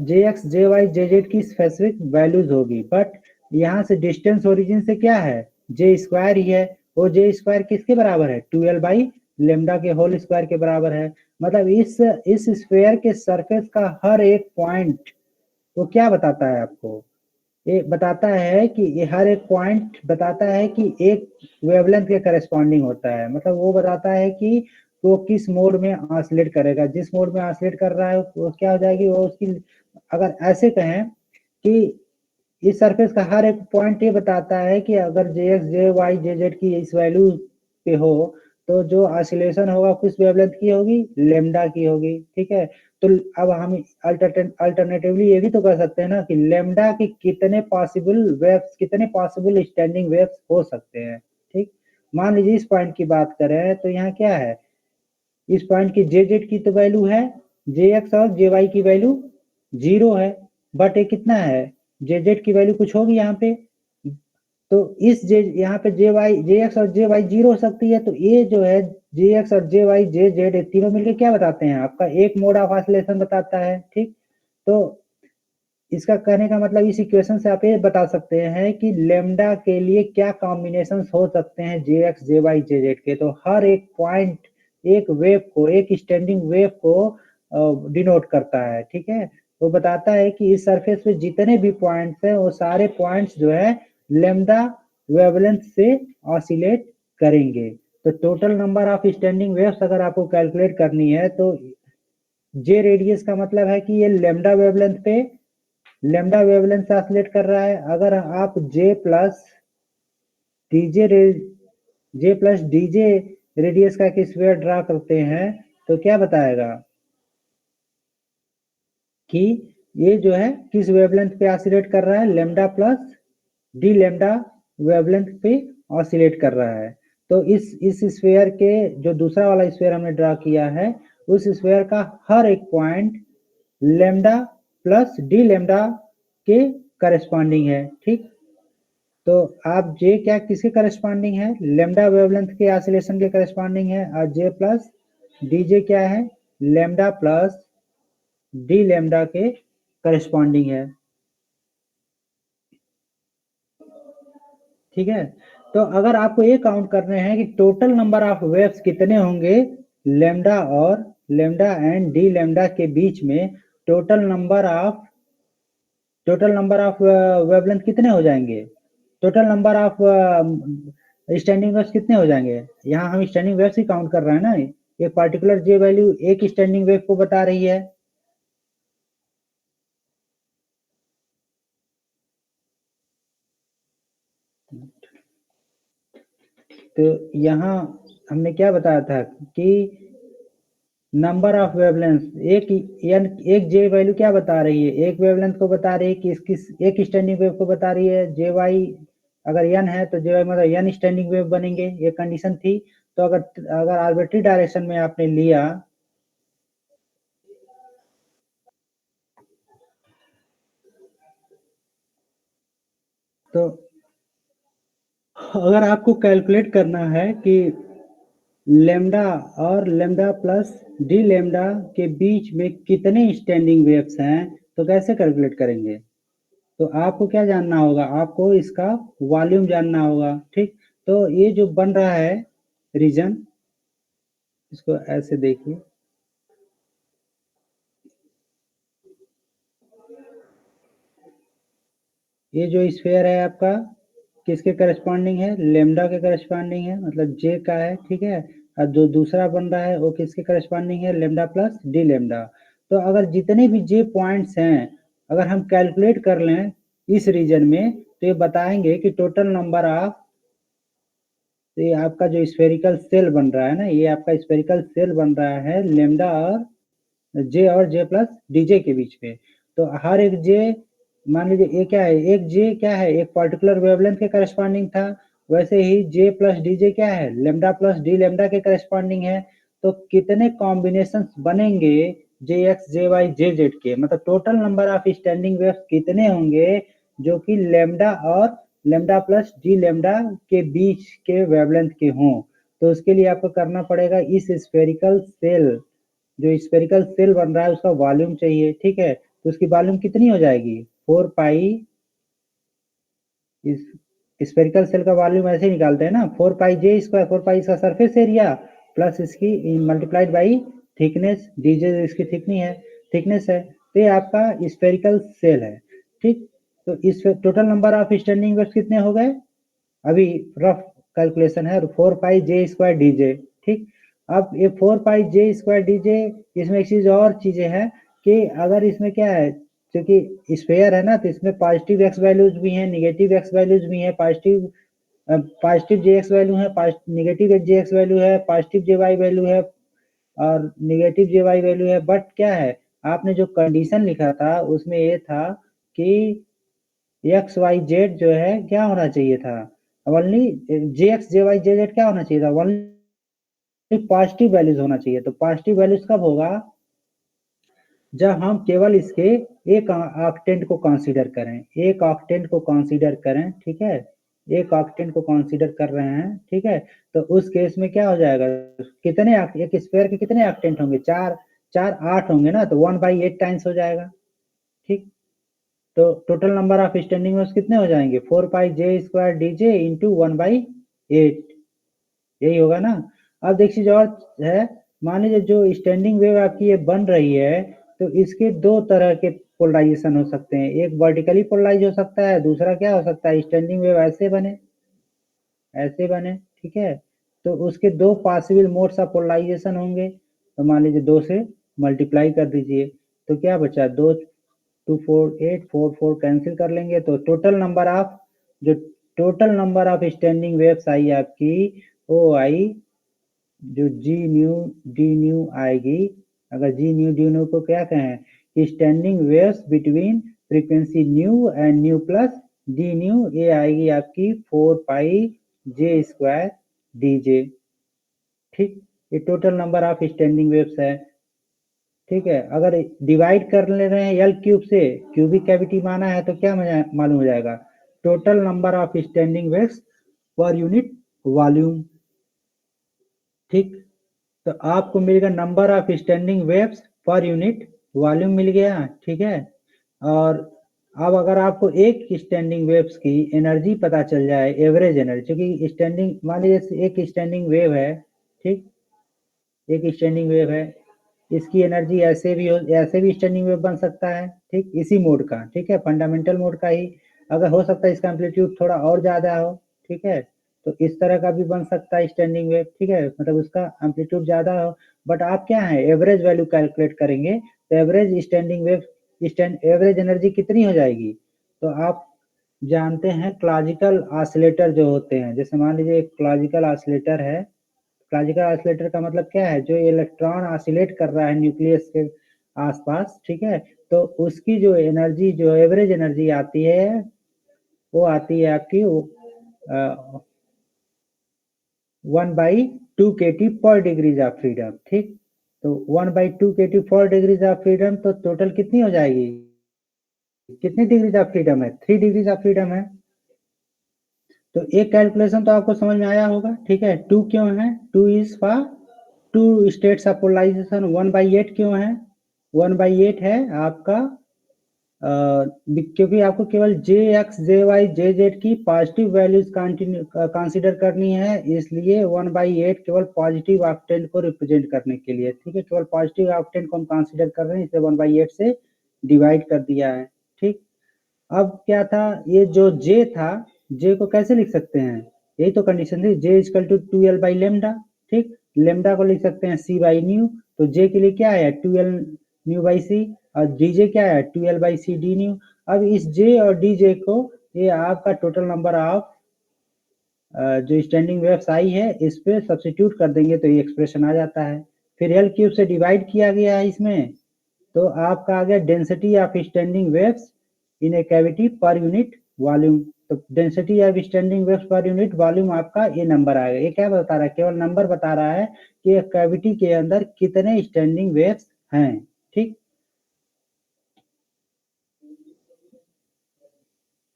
Jx Jy Jz की स्पेसिफिक वैल्यूज होगी, बट यहाँ से डिस्टेंस ओरिजिन से क्या है, जे स्क्वायर ही है, वो जे स्क्वायर किसके बराबर है, 2l बाई लेमडा के होल स्क्वायर के बराबर है। मतलब इस स्फेयर के सरफेस का हर एक पॉइंट वो क्या बताता है आपको, ये बताता है कि ये हर एक पॉइंट बताता है कि एक वेवलेंथ के करस्पॉन्डिंग होता है, मतलब वो बताता है कि वो किस मोड में ऑसिलेट करेगा, जिस मोड में ऑसिलेट कर रहा है वो क्या हो जाएगी, वो उसकी, अगर ऐसे कहें कि इस सरफेस का हर एक पॉइंट ये बताता है कि अगर Jx Jy Jz की इस वैल्यू पे हो तो जो ऑसिलेशन होगा किस वेवलेंथ की होगी, लेमडा की होगी, ठीक है। तो अब हम अल्टरनेटिवली ये भी तो कर सकते हैं ना कि लेमडा के कितने पॉसिबल स्टैंडिंग वेव्स हो सकते हैं। ठीक, मान लीजिए इस पॉइंट की बात करें तो यहाँ क्या है, इस पॉइंट की Jz की तो वैल्यू है, Jx और Jy की वैल्यू 0 है, बट ये कितना है, Jz की वैल्यू कुछ होगी यहाँ पे, तो इस यहाँ पे Jx और Jy 0 हो सकती है, तो ये जो है Jx और Jy Jz तीनों मिलके क्या बताते हैं, आपका एक मोड ऑफ ऑसिलेशन बताता है। ठीक, तो इसका कहने का मतलब इस इक्वेशन से आप ये बता सकते हैं कि लेमडा के लिए क्या कॉम्बिनेशन हो सकते हैं Jx Jy Jz के, तो हर एक पॉइंट एक वेव को, एक स्टैंडिंग वेव को डिनोट करता है। ठीक है, वो बताता है कि इस सरफेस पे जितने भी पॉइंट्स हैं वो सारे पॉइंट्स जो है लेमडा वेवलेंथ से ऑसिलेट करेंगे। तो total number of standing waves अगर आपको कैलकुलेट करनी है तो जे रेडियस का मतलब है कि ये लेमडा वेवलेंथ से ऑसिलेट कर रहा है। अगर आप जे प्लस डीजे रेडियस का एक स्फीयर ड्रा करते हैं तो क्या बताएगा कि ये जो है किस वेवलेंथ पे ऑसिलेट कर रहा है, lambda plus D lambda wavelength पे ऑसिलेट कर रहा है। तो इस स्फीयर के जो दूसरा वाला स्फीयर हमने ड्रा किया है उस स्फीयर का हर एक point lambda plus D lambda के करस्पॉन्डिंग है। ठीक, तो आप जे क्या किसके करस्पॉन्डिंग है, लेमडा वेवलेंथ के ऑसिलेशन के करस्पॉन्डिंग है, और जे प्लस डीजे क्या है, लेमडा प्लस डी लेमडा के करस्पॉन्डिंग है। ठीक है, तो अगर आपको ये काउंट करने हैं कि टोटल नंबर ऑफ वेव्स कितने होंगे लेमडा एंड डी लेमडा के बीच में, टोटल नंबर ऑफ वेवलेंथ कितने हो जाएंगे, total number of standing waves कितने हो जाएंगे। यहाँ हम स्टैंडिंग वेव्स ही काउंट कर रहे हैं ना, एक पार्टिकुलर जे वैल्यू एक स्टैंडिंग वेव को बता रही है। तो यहाँ हमने क्या बताया था कि नंबर ऑफ वेवलेंथ एक जे वैल्यू क्या बता रही है, एक वेवलेंथ को बता रही है कि इसकी एक स्टैंडिंग वेव को बता रही है। जे वाई अगर एन है तो जे वाई मतलब एन स्टैंडिंग वेव बनेंगे, ये कंडीशन थी। तो अगर आर्बिट्री डायरेक्शन में आपने लिया तो अगर आपको कैलकुलेट करना है कि लेमडा और लेमडा प्लस डी लेमडा के बीच में कितने स्टैंडिंग वेव्स हैं तो कैसे कैलकुलेट करेंगे। तो आपको क्या जानना होगा, आपको इसका वॉल्यूम जानना होगा। ठीक, तो ये जो बन रहा है रीजन, इसको ऐसे देखिए, ये जो स्फीयर है आपका किसके करस्पॉन्डिंग है, लेमडा के करस्पॉन्डिंग है, मतलब जे का है। ठीक है, और जो दूसरा बन रहा है वो किसके करस्पॉन्डिंग है, लेमडा प्लस डी लेमडा। तो अगर जितने भी जे पॉइंट्स हैं अगर हम कैलकुलेट कर लें इस रीजन में तो ये बताएंगे कि टोटल नंबर ऑफ, तो ये आपका जो स्फेरिकल सेल बन रहा है ना, ये आपका स्फेरिकल सेल बन रहा है लेमडा और जे प्लस डीजे के बीच में। तो हर एक जे, मान लीजिए ये क्या है, एक जे क्या है, एक पर्टिकुलर वेवलेंथ के करस्पॉन्डिंग था, वैसे ही जे प्लस डीजे क्या है, लेमडा प्लस डी लेमडा के करस्पॉन्डिंग है। तो कितने कॉम्बिनेशन बनेंगे जे x j y j Z के, मतलब total number of standing waves कितने होंगे जो कि लेमडा और लेमडा प्लस डी लेमडा के बीच के वेवलेंथ के हों। तो उसके लिए आपको करना पड़ेगा इस स्फेरिकल सेल, जो स्फेरिकल सेल बन रहा है उसका वॉल्यूम चाहिए। ठीक है, तो उसकी वॉल्यूम कितनी हो जाएगी, 4 पाई, इस स्फेरिकल सेल का वॉल्यूम ऐसे निकालते हैं ना, 4 पाई जे स्क्वायर, 4 पाई इसका सरफेस एरिया प्लस इसकी मल्टीप्लाइड बाई थिकनेस, डीजे इसकी थिकनेस है। तो ये आपका स्फेरिकल सेल है। ठीक, तो इस total number of standing waves कितने हो गए, अभी रफ कैलकुलेशन है 4 पाई जे स्क्वायर डीजे। ठीक, अब ये 4 पाई जे स्क्वायर डीजे, इसमें एक चीज और चीजें हैं कि अगर इसमें क्या है, क्योंकि स्फेयर है ना तो इसमें पॉजिटिव एक्स वैल्यूज भी हैं, निगेटिव एक्स वैल्यूज भी हैं, पॉजिटिव जे एक्स वैल्यू है, निगेटिव जे एक्स वैल्यू है, पॉजिटिव जे वाई वैल्यू है और निगेटिव जे वाई वैल्यू है। बट क्या है, आपने जो कंडीशन लिखा था उसमें ये था कि एक्स वाई जेड जो है क्या होना चाहिए था, ओनली जे x j y j Z क्या होना चाहिए था, ओनली पॉजिटिव वैल्यूज होना चाहिए। तो पॉजिटिव वैल्यूज कब होगा, जब हम केवल इसके एक ऑक्टेंट को कंसीडर करें, एक ऑक्टेंट को कंसीडर करें। ठीक है, एक ऑक्टेंट को कंसीडर कर रहे हैं। ठीक है, तो उस केस में क्या हो जाएगा, कितने एक स्क्वायर के कितने ऑक्टेंट होंगे, चार, 8 होंगे ना, तो 1/8 टाइम्स हो जाएगा। ठीक, तो total number of standing waves कितने हो जाएंगे, 4 पाई जे स्क्वायर डीजे इंटू 1/8, यही होगा ना। अब देख चीज और है, मान लीजिए जो स्टैंडिंग वेव आपकी ये बन रही है तो इसके दो तरह के पोलराइजेशन हो सकते हैं, एक वर्टिकली पोलराइज हो सकता है, दूसरा क्या हो सकता है, स्टैंडिंग वेव ऐसे बने। ऐसे बने, ठीक है। तो उसके 2 पॉसिबल मोड्स ऑफ पोलराइजेशन होंगे, तो मान लीजिए 2 से मल्टीप्लाई कर दीजिए, तो क्या बचा 2 2 4 8 4 4 कैंसिल कर लेंगे, तो total number of standing waves I आपकी वो आई जो जी न्यू डी न्यू आएगी। अगर जी न्यू डी न्यू को क्या कहें कि standing waves between frequency new and new plus d new, ये आएगी आपकी 4 पाई जे स्क्वायर डी जे, ठीक। ये total number of standing waves है, ठीक है। अगर डिवाइड कर ले रहे हैं एल क्यूब से, क्यूबिक कैविटी माना है, तो क्या मालूम हो जाएगा total number of standing waves per unit volume, ठीक। तो आपको मिलेगा number of standing waves per unit volume मिल गया, ठीक है। और अब अगर आपको एक स्टैंडिंग वेव्स की एनर्जी पता चल जाए, एवरेज एनर्जी, क्योंकि स्टैंडिंग मान लीजिए एक स्टैंडिंग वेव है, ठीक, एक स्टैंडिंग वेव है, इसकी एनर्जी ऐसे भी स्टैंडिंग वेव बन सकता है, ठीक, इसी मोड का, ठीक है, फंडामेंटल मोड का ही। अगर हो सकता है इसका एम्पलीट्यूड थोड़ा और ज्यादा हो, ठीक है, तो इस तरह का भी बन सकता है स्टैंडिंग वेव, ठीक है, मतलब उसका एम्पलीट्यूड ज्यादा हो। बट आप क्या है एवरेज वैल्यू कैलकुलेट करेंगे, तो average standing wave average energy कितनी हो जाएगी, तो आप जानते हैं क्लासिकल ऑसिलेटर जो होते हैं, जैसे मान लीजिए एक क्लासिकल ऑसिलेटर है। क्लासिकल ऑसिलेटर का मतलब क्या है, जो इलेक्ट्रॉन ऑसिलेट कर रहा है न्यूक्लियस के आसपास, ठीक है, तो उसकी जो एनर्जी, जो एवरेज एनर्जी आती है, वो आती है आपकी 1/2 kT पर डिग्रीज ऑफ फ्रीडम, ठीक। तो 1/2 kT पर डिग्रीज ऑफ फ्रीडम, तो टोटल कितनी हो जाएगी, कितनी डिग्रीज ऑफ फ्रीडम है, 3 डिग्रीज ऑफ फ्रीडम है। तो एक कैलकुलेशन तो आपको समझ में आया होगा, ठीक है। 2 क्यों है, 2 is for 2 states of polarization. 1/8 क्यों है, 1/8 है आपका क्योंकि आपको केवल j x j y j z की पॉजिटिव वैल्यूज कंसीडर करनी है, इसलिए 1/8 केवल पॉजिटिव ऑक्टेंट को रिप्रेजेंट करने के लिए, ठीक है, केवल पॉजिटिव ऑक्टेंट को हम कंसीडर कर रहे हैं, इसलिए 1/8 से डिवाइड कर दिया है, ठीक। अब क्या था, ये जो जे था, जे को कैसे लिख सकते हैं, यही तो कंडीशन थी, J equal to 2l by lambda, ठीक। लेमडा को लिख सकते हैं सी बाई न्यू, तो जे के लिए क्या है 2l न्यू बाई सी, और डीजे क्या है 2l by C D new. अब इस जे और डीजे को, ये आपका टोटल नंबर ऑफ जो स्टैंडिंग वेव्स आई है, इस पे सब्स्टिट्यूट कर देंगे तो ये एक्सप्रेशन आ जाता है। फिर एल क्यूब से डिवाइड किया गया है इसमें, तो आपका आ गया density of standing waves in a cavity per unit volume. तो density of standing waves per unit volume आपका ये नंबर आएगा। ये क्या बता रहा है, केवल नंबर बता रहा है कि एक कैविटी के अंदर कितने स्टैंडिंग वेव्स हैं, ठीक।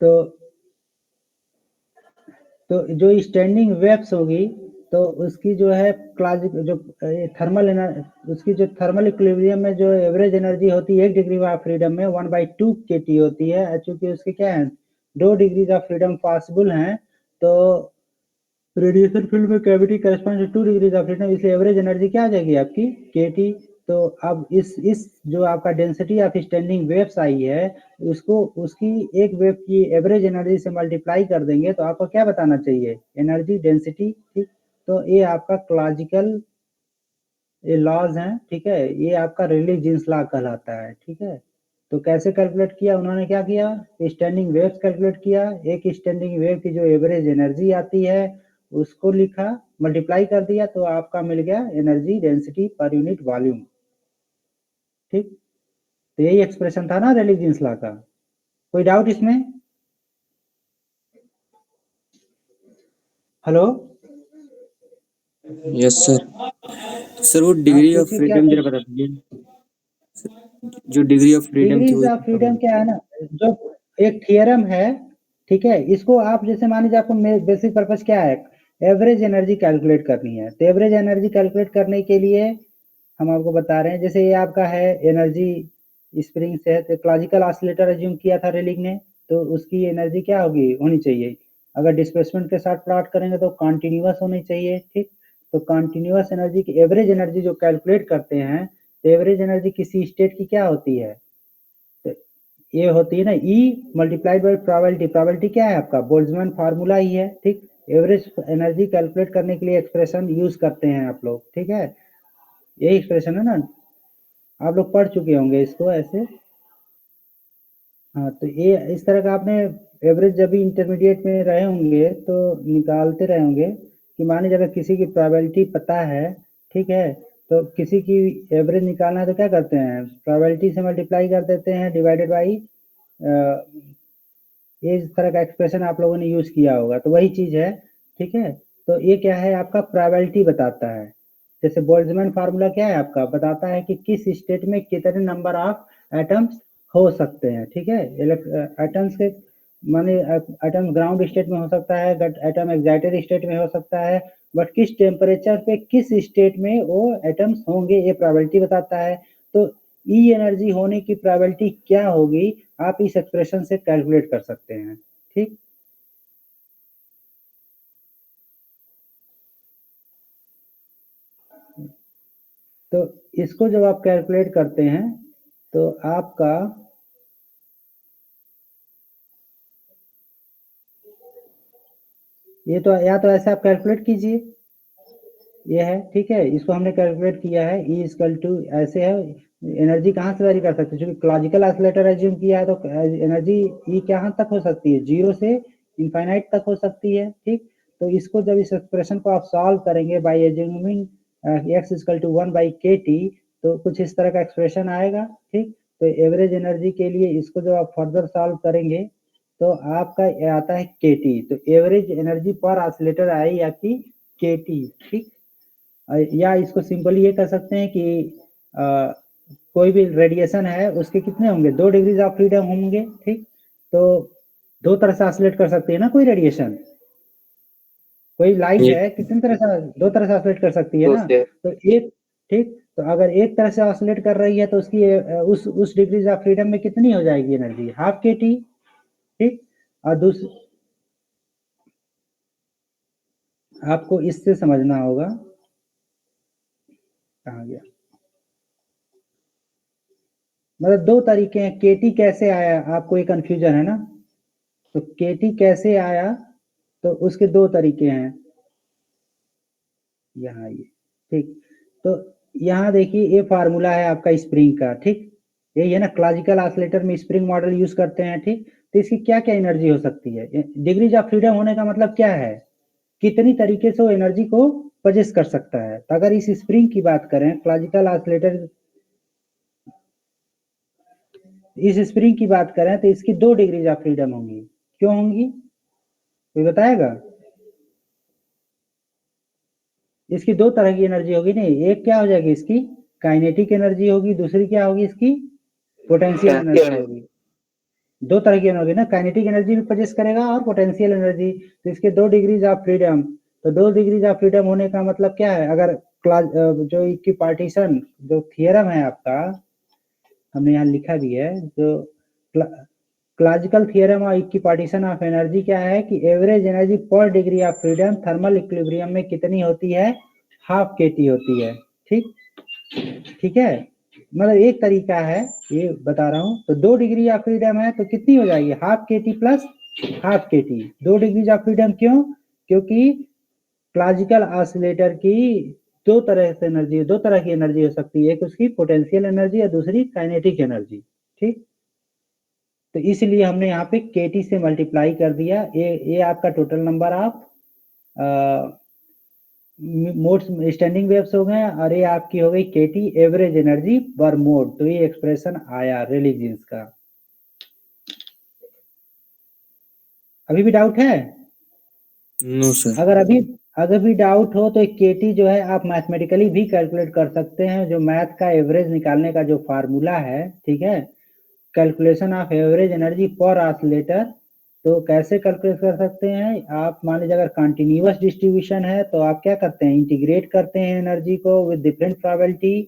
तो जो स्टैंडिंग वेव्स होगी, तो उसकी जो है क्लासिक जो थर्मल उसकी जो थर्मल इक्विलिब्रियम में जो एवरेज एनर्जी होती है 1 डिग्री ऑफ फ्रीडम में 1/2 kT होती है। चूंकि उसके क्या है 2 डिग्रीज ऑफ फ्रीडम पॉसिबल हैं, तो रेडिएशन फील्ड में cavity correspond to 2 degrees of freedom, इसलिए एवरेज एनर्जी क्या आ जाएगी आपकी kT। तो अब इस जो आपका डेंसिटी ऑफ स्टैंडिंग वेव्स आई है, उसको उसकी एक वेव की एवरेज एनर्जी से मल्टीप्लाई कर देंगे, तो आपको क्या बताना चाहिए एनर्जी डेंसिटी, ठीक। तो ये आपका क्लासिकल ये लॉज हैं, ठीक है, ये आपका रेले जीन्स लॉ कहलाता है, ठीक है। तो कैसे कैलकुलेट किया उन्होंने, क्या किया स्टैंडिंग वेव्स कैलकुलेट किया, एक स्टैंडिंग वेव की जो एवरेज एनर्जी आती है उसको लिखा, मल्टीप्लाई कर दिया, तो आपका मिल गया एनर्जी डेंसिटी पर यूनिट वॉल्यूम, ठीक। तो यही एक्सप्रेशन था ना रेले जीन्स लॉ का। कोई डाउट इसमें, हेलो। Yes sir. सर वो हाँ डिग्री ऑफ पूछिए क्या फ्रीडम जरा पूछ, बता दीजिए, जो डिग्री ऑफ फ्रीडम थी डिग्रीज वो ऑफ फ्रीडम क्या है ना, जो एक थियरम है, ठीक है, इसको आप जैसे मान लीजिए आपको बेसिक पर्पस क्या है एवरेज एनर्जी कैलकुलेट करनी है, तो एवरेज एनर्जी कैलकुलेट करने के लिए हम आपको बता रहे हैं, जैसे ये आपका है एनर्जी स्प्रिंग से है, तो क्लासिकल ऑसिलेटर एज्यूम किया था रेलिंग ने, तो उसकी एनर्जी क्या होगी होनी चाहिए, अगर डिस्प्लेसमेंट के साथ प्लॉट करेंगे तो कॉन्टिन्यूअस होनी चाहिए, ठीक। तो कॉन्टिन्यूअस एनर्जी की एवरेज एनर्जी जो कैलकुलेट करते हैं, तो एवरेज एनर्जी किसी स्टेट की क्या होती है, तो ये होती है ना E multiplied by probability. Probability क्या है आपका बोल्ट्जमैन फार्मूला ही है, ठीक। एवरेज एनर्जी कैलकुलेट करने के लिए एक्सप्रेशन यूज करते हैं आप लोग, ठीक है, यही एक्सप्रेशन है ना, आप लोग पढ़ चुके होंगे इसको ऐसे। हाँ, तो ये इस तरह का आपने एवरेज जब भी इंटरमीडिएट में रहे होंगे तो निकालते रहे होंगे कि मान लीजिए अगर किसी की प्रोबेबिलिटी पता है, ठीक है, तो किसी की एवरेज निकालना है तो क्या करते हैं, प्रोबेबिलिटी से मल्टीप्लाई कर देते हैं डिवाइडेड बाई, ये इस तरह का एक्सप्रेशन आप लोगों ने यूज किया होगा, तो वही चीज है, ठीक है। तो ये क्या है, आपका प्रोबेबिलिटी बताता है। जैसे बोल्ट्जमैन फार्मूला क्या है आपका, बताता है कि किस स्टेट में कितने नंबर ऑफ एटम्स हो सकते हैं, ठीक है। एटम्स के माने एटम ग्राउंड स्टेट में हो सकता है, एटम एक्साइटेड स्टेट में हो सकता है, बट किस टेम्परेचर पे किस स्टेट में वो एटम्स होंगे ये प्रोबेबिलिटी बताता है। तो ई एनर्जी होने की प्रोबेबिलिटी क्या होगी, आप इस एक्सप्रेशन से कैलकुलेट कर सकते हैं, ठीक। तो इसको जब आप कैलकुलेट करते हैं तो आपका ये तो या तो ऐसे आप कैलकुलेट कीजिए, ये है, ठीक है, इसको हमने कैलकुलेट किया है, ई इक्वल टू ऐसे है। एनर्जी कहाँ से वेरी कर सकते हैं, क्योंकि क्लॉजिकल ऑसिलेटर एज्यूम किया है तो एनर्जी ई कहाँ तक हो सकती है, 0 से इनफाइनाइट तक हो सकती है, ठीक। तो इसको जब इस एक्सप्रेशन को आप सॉल्व करेंगे by assuming x equal to 1/kT, तो कुछ इस तरह का एक्सप्रेशन आएगा, ठीक। तो एवरेज एनर्जी के लिए इसको जब आप फर्दर सॉल्व करेंगे तो आपका आता है kT, तो एवरेज एनर्जी पर ऑसिलेटर आई आपकी kT, ठीक। या इसको सिंपली ये कह सकते हैं कि कोई भी रेडिएशन है उसके कितने होंगे, 2 डिग्रीज ऑफ फ्रीडम होंगे, ठीक। तो दो तरह से ऑसिलेट कर सकती है ना कोई रेडिएशन, कोई लाइट है कितनी तरह से, दो तरह से ऑसिलेट कर सकती है ना, तो एक, ठीक। तो अगर एक तरह से ऑसिलेट कर रही है तो उसकी उस डिग्रीज ऑफ फ्रीडम में कितनी हो जाएगी एनर्जी, हाफ kT, ठीक। और दूसरी आपको इससे समझना होगा, कहाँ गया, मतलब दो तरीके हैं, केटी कैसे आया आपको ये कंफ्यूजन है ना, तो केटी कैसे आया, तो उसके दो तरीके हैं, यहाँ ये, ठीक। तो यहाँ देखिए ये फार्मूला है आपका स्प्रिंग का, ठीक, यही है ना, क्लासिकल ऑसिलेटर में स्प्रिंग मॉडल यूज करते हैं, ठीक। तो इसकी क्या क्या एनर्जी हो सकती है, डिग्रीज ऑफ फ्रीडम होने का मतलब क्या है, कितनी तरीके से वो एनर्जी को पजेस कर सकता है। तो अगर इस स्प्रिंग की बात करें, क्लासिकल ऑसिलेटर इस स्प्रिंग की बात करें तो इसकी 2 डिग्रीज ऑफ फ्रीडम होंगी, क्यों होंगी कोई बताएगा, इसकी दो तरह की एनर्जी होगी, नहीं एक क्या हो जाएगी इसकी काइनेटिक एनर्जी होगी, दूसरी क्या होगी इसकी पोटेंशियल एनर्जी होगी, दो तरह की एनर्जी ना, काइनेटिक एनर्जी भी पजेस करेगा और पोटेंशियल एनर्जी। तो इसके 2 डिग्रीज ऑफ फ्रीडम, तो 2 डिग्रीज ऑफ फ्रीडम होने का मतलब क्या है, अगर जो की पार्टीशन जो थियरम है आपका, हमने यहाँ लिखा भी है, जो क्लासिकल थियरम और इक्विपार्टीशन ऑफ एनर्जी क्या है कि एवरेज एनर्जी पर degree of freedom thermal equilibrium में कितनी होती है, हाफ kT होती है, ठीक, ठीक है। मतलब एक तरीका है ये बता रहा हूँ, तो 2 डिग्री ऑफ फ्रीडम है तो कितनी हो जाएगी, half kT plus half kT, 2 degree of freedom क्यों, क्योंकि क्लासिकल ऑसिलेटर की दो तरह से एनर्जी, दो तरह की एनर्जी हो सकती है, एक उसकी पोटेंशियल एनर्जी और दूसरी काइनेटिक एनर्जी, ठीक। तो इसलिए हमने यहाँ पे kT से मल्टीप्लाई कर दिया, ये आपका total number of modes standing waves हो गए, और ये आपकी हो गई kT एवरेज एनर्जी पर मोड। तो ये एक्सप्रेशन आया रेले जीन्स का। अभी भी डाउट है? No sir. अगर भी डाउट हो तो kT जो है आप मैथमेटिकली भी कैलकुलेट कर सकते हैं, जो मैथ का एवरेज निकालने का जो फार्मूला है, ठीक है, कैलकुलेशन ऑफ एवरेज एनर्जी पर ऑसिलेटर। तो कैसे कैलकुलेट कर सकते हैं आप, मान लीजिए अगर कंटिन्यूअस डिस्ट्रीब्यूशन है तो आप क्या करते हैं, इंटीग्रेट करते हैं एनर्जी को विद डिफरेंट प्रोबेबिलिटी,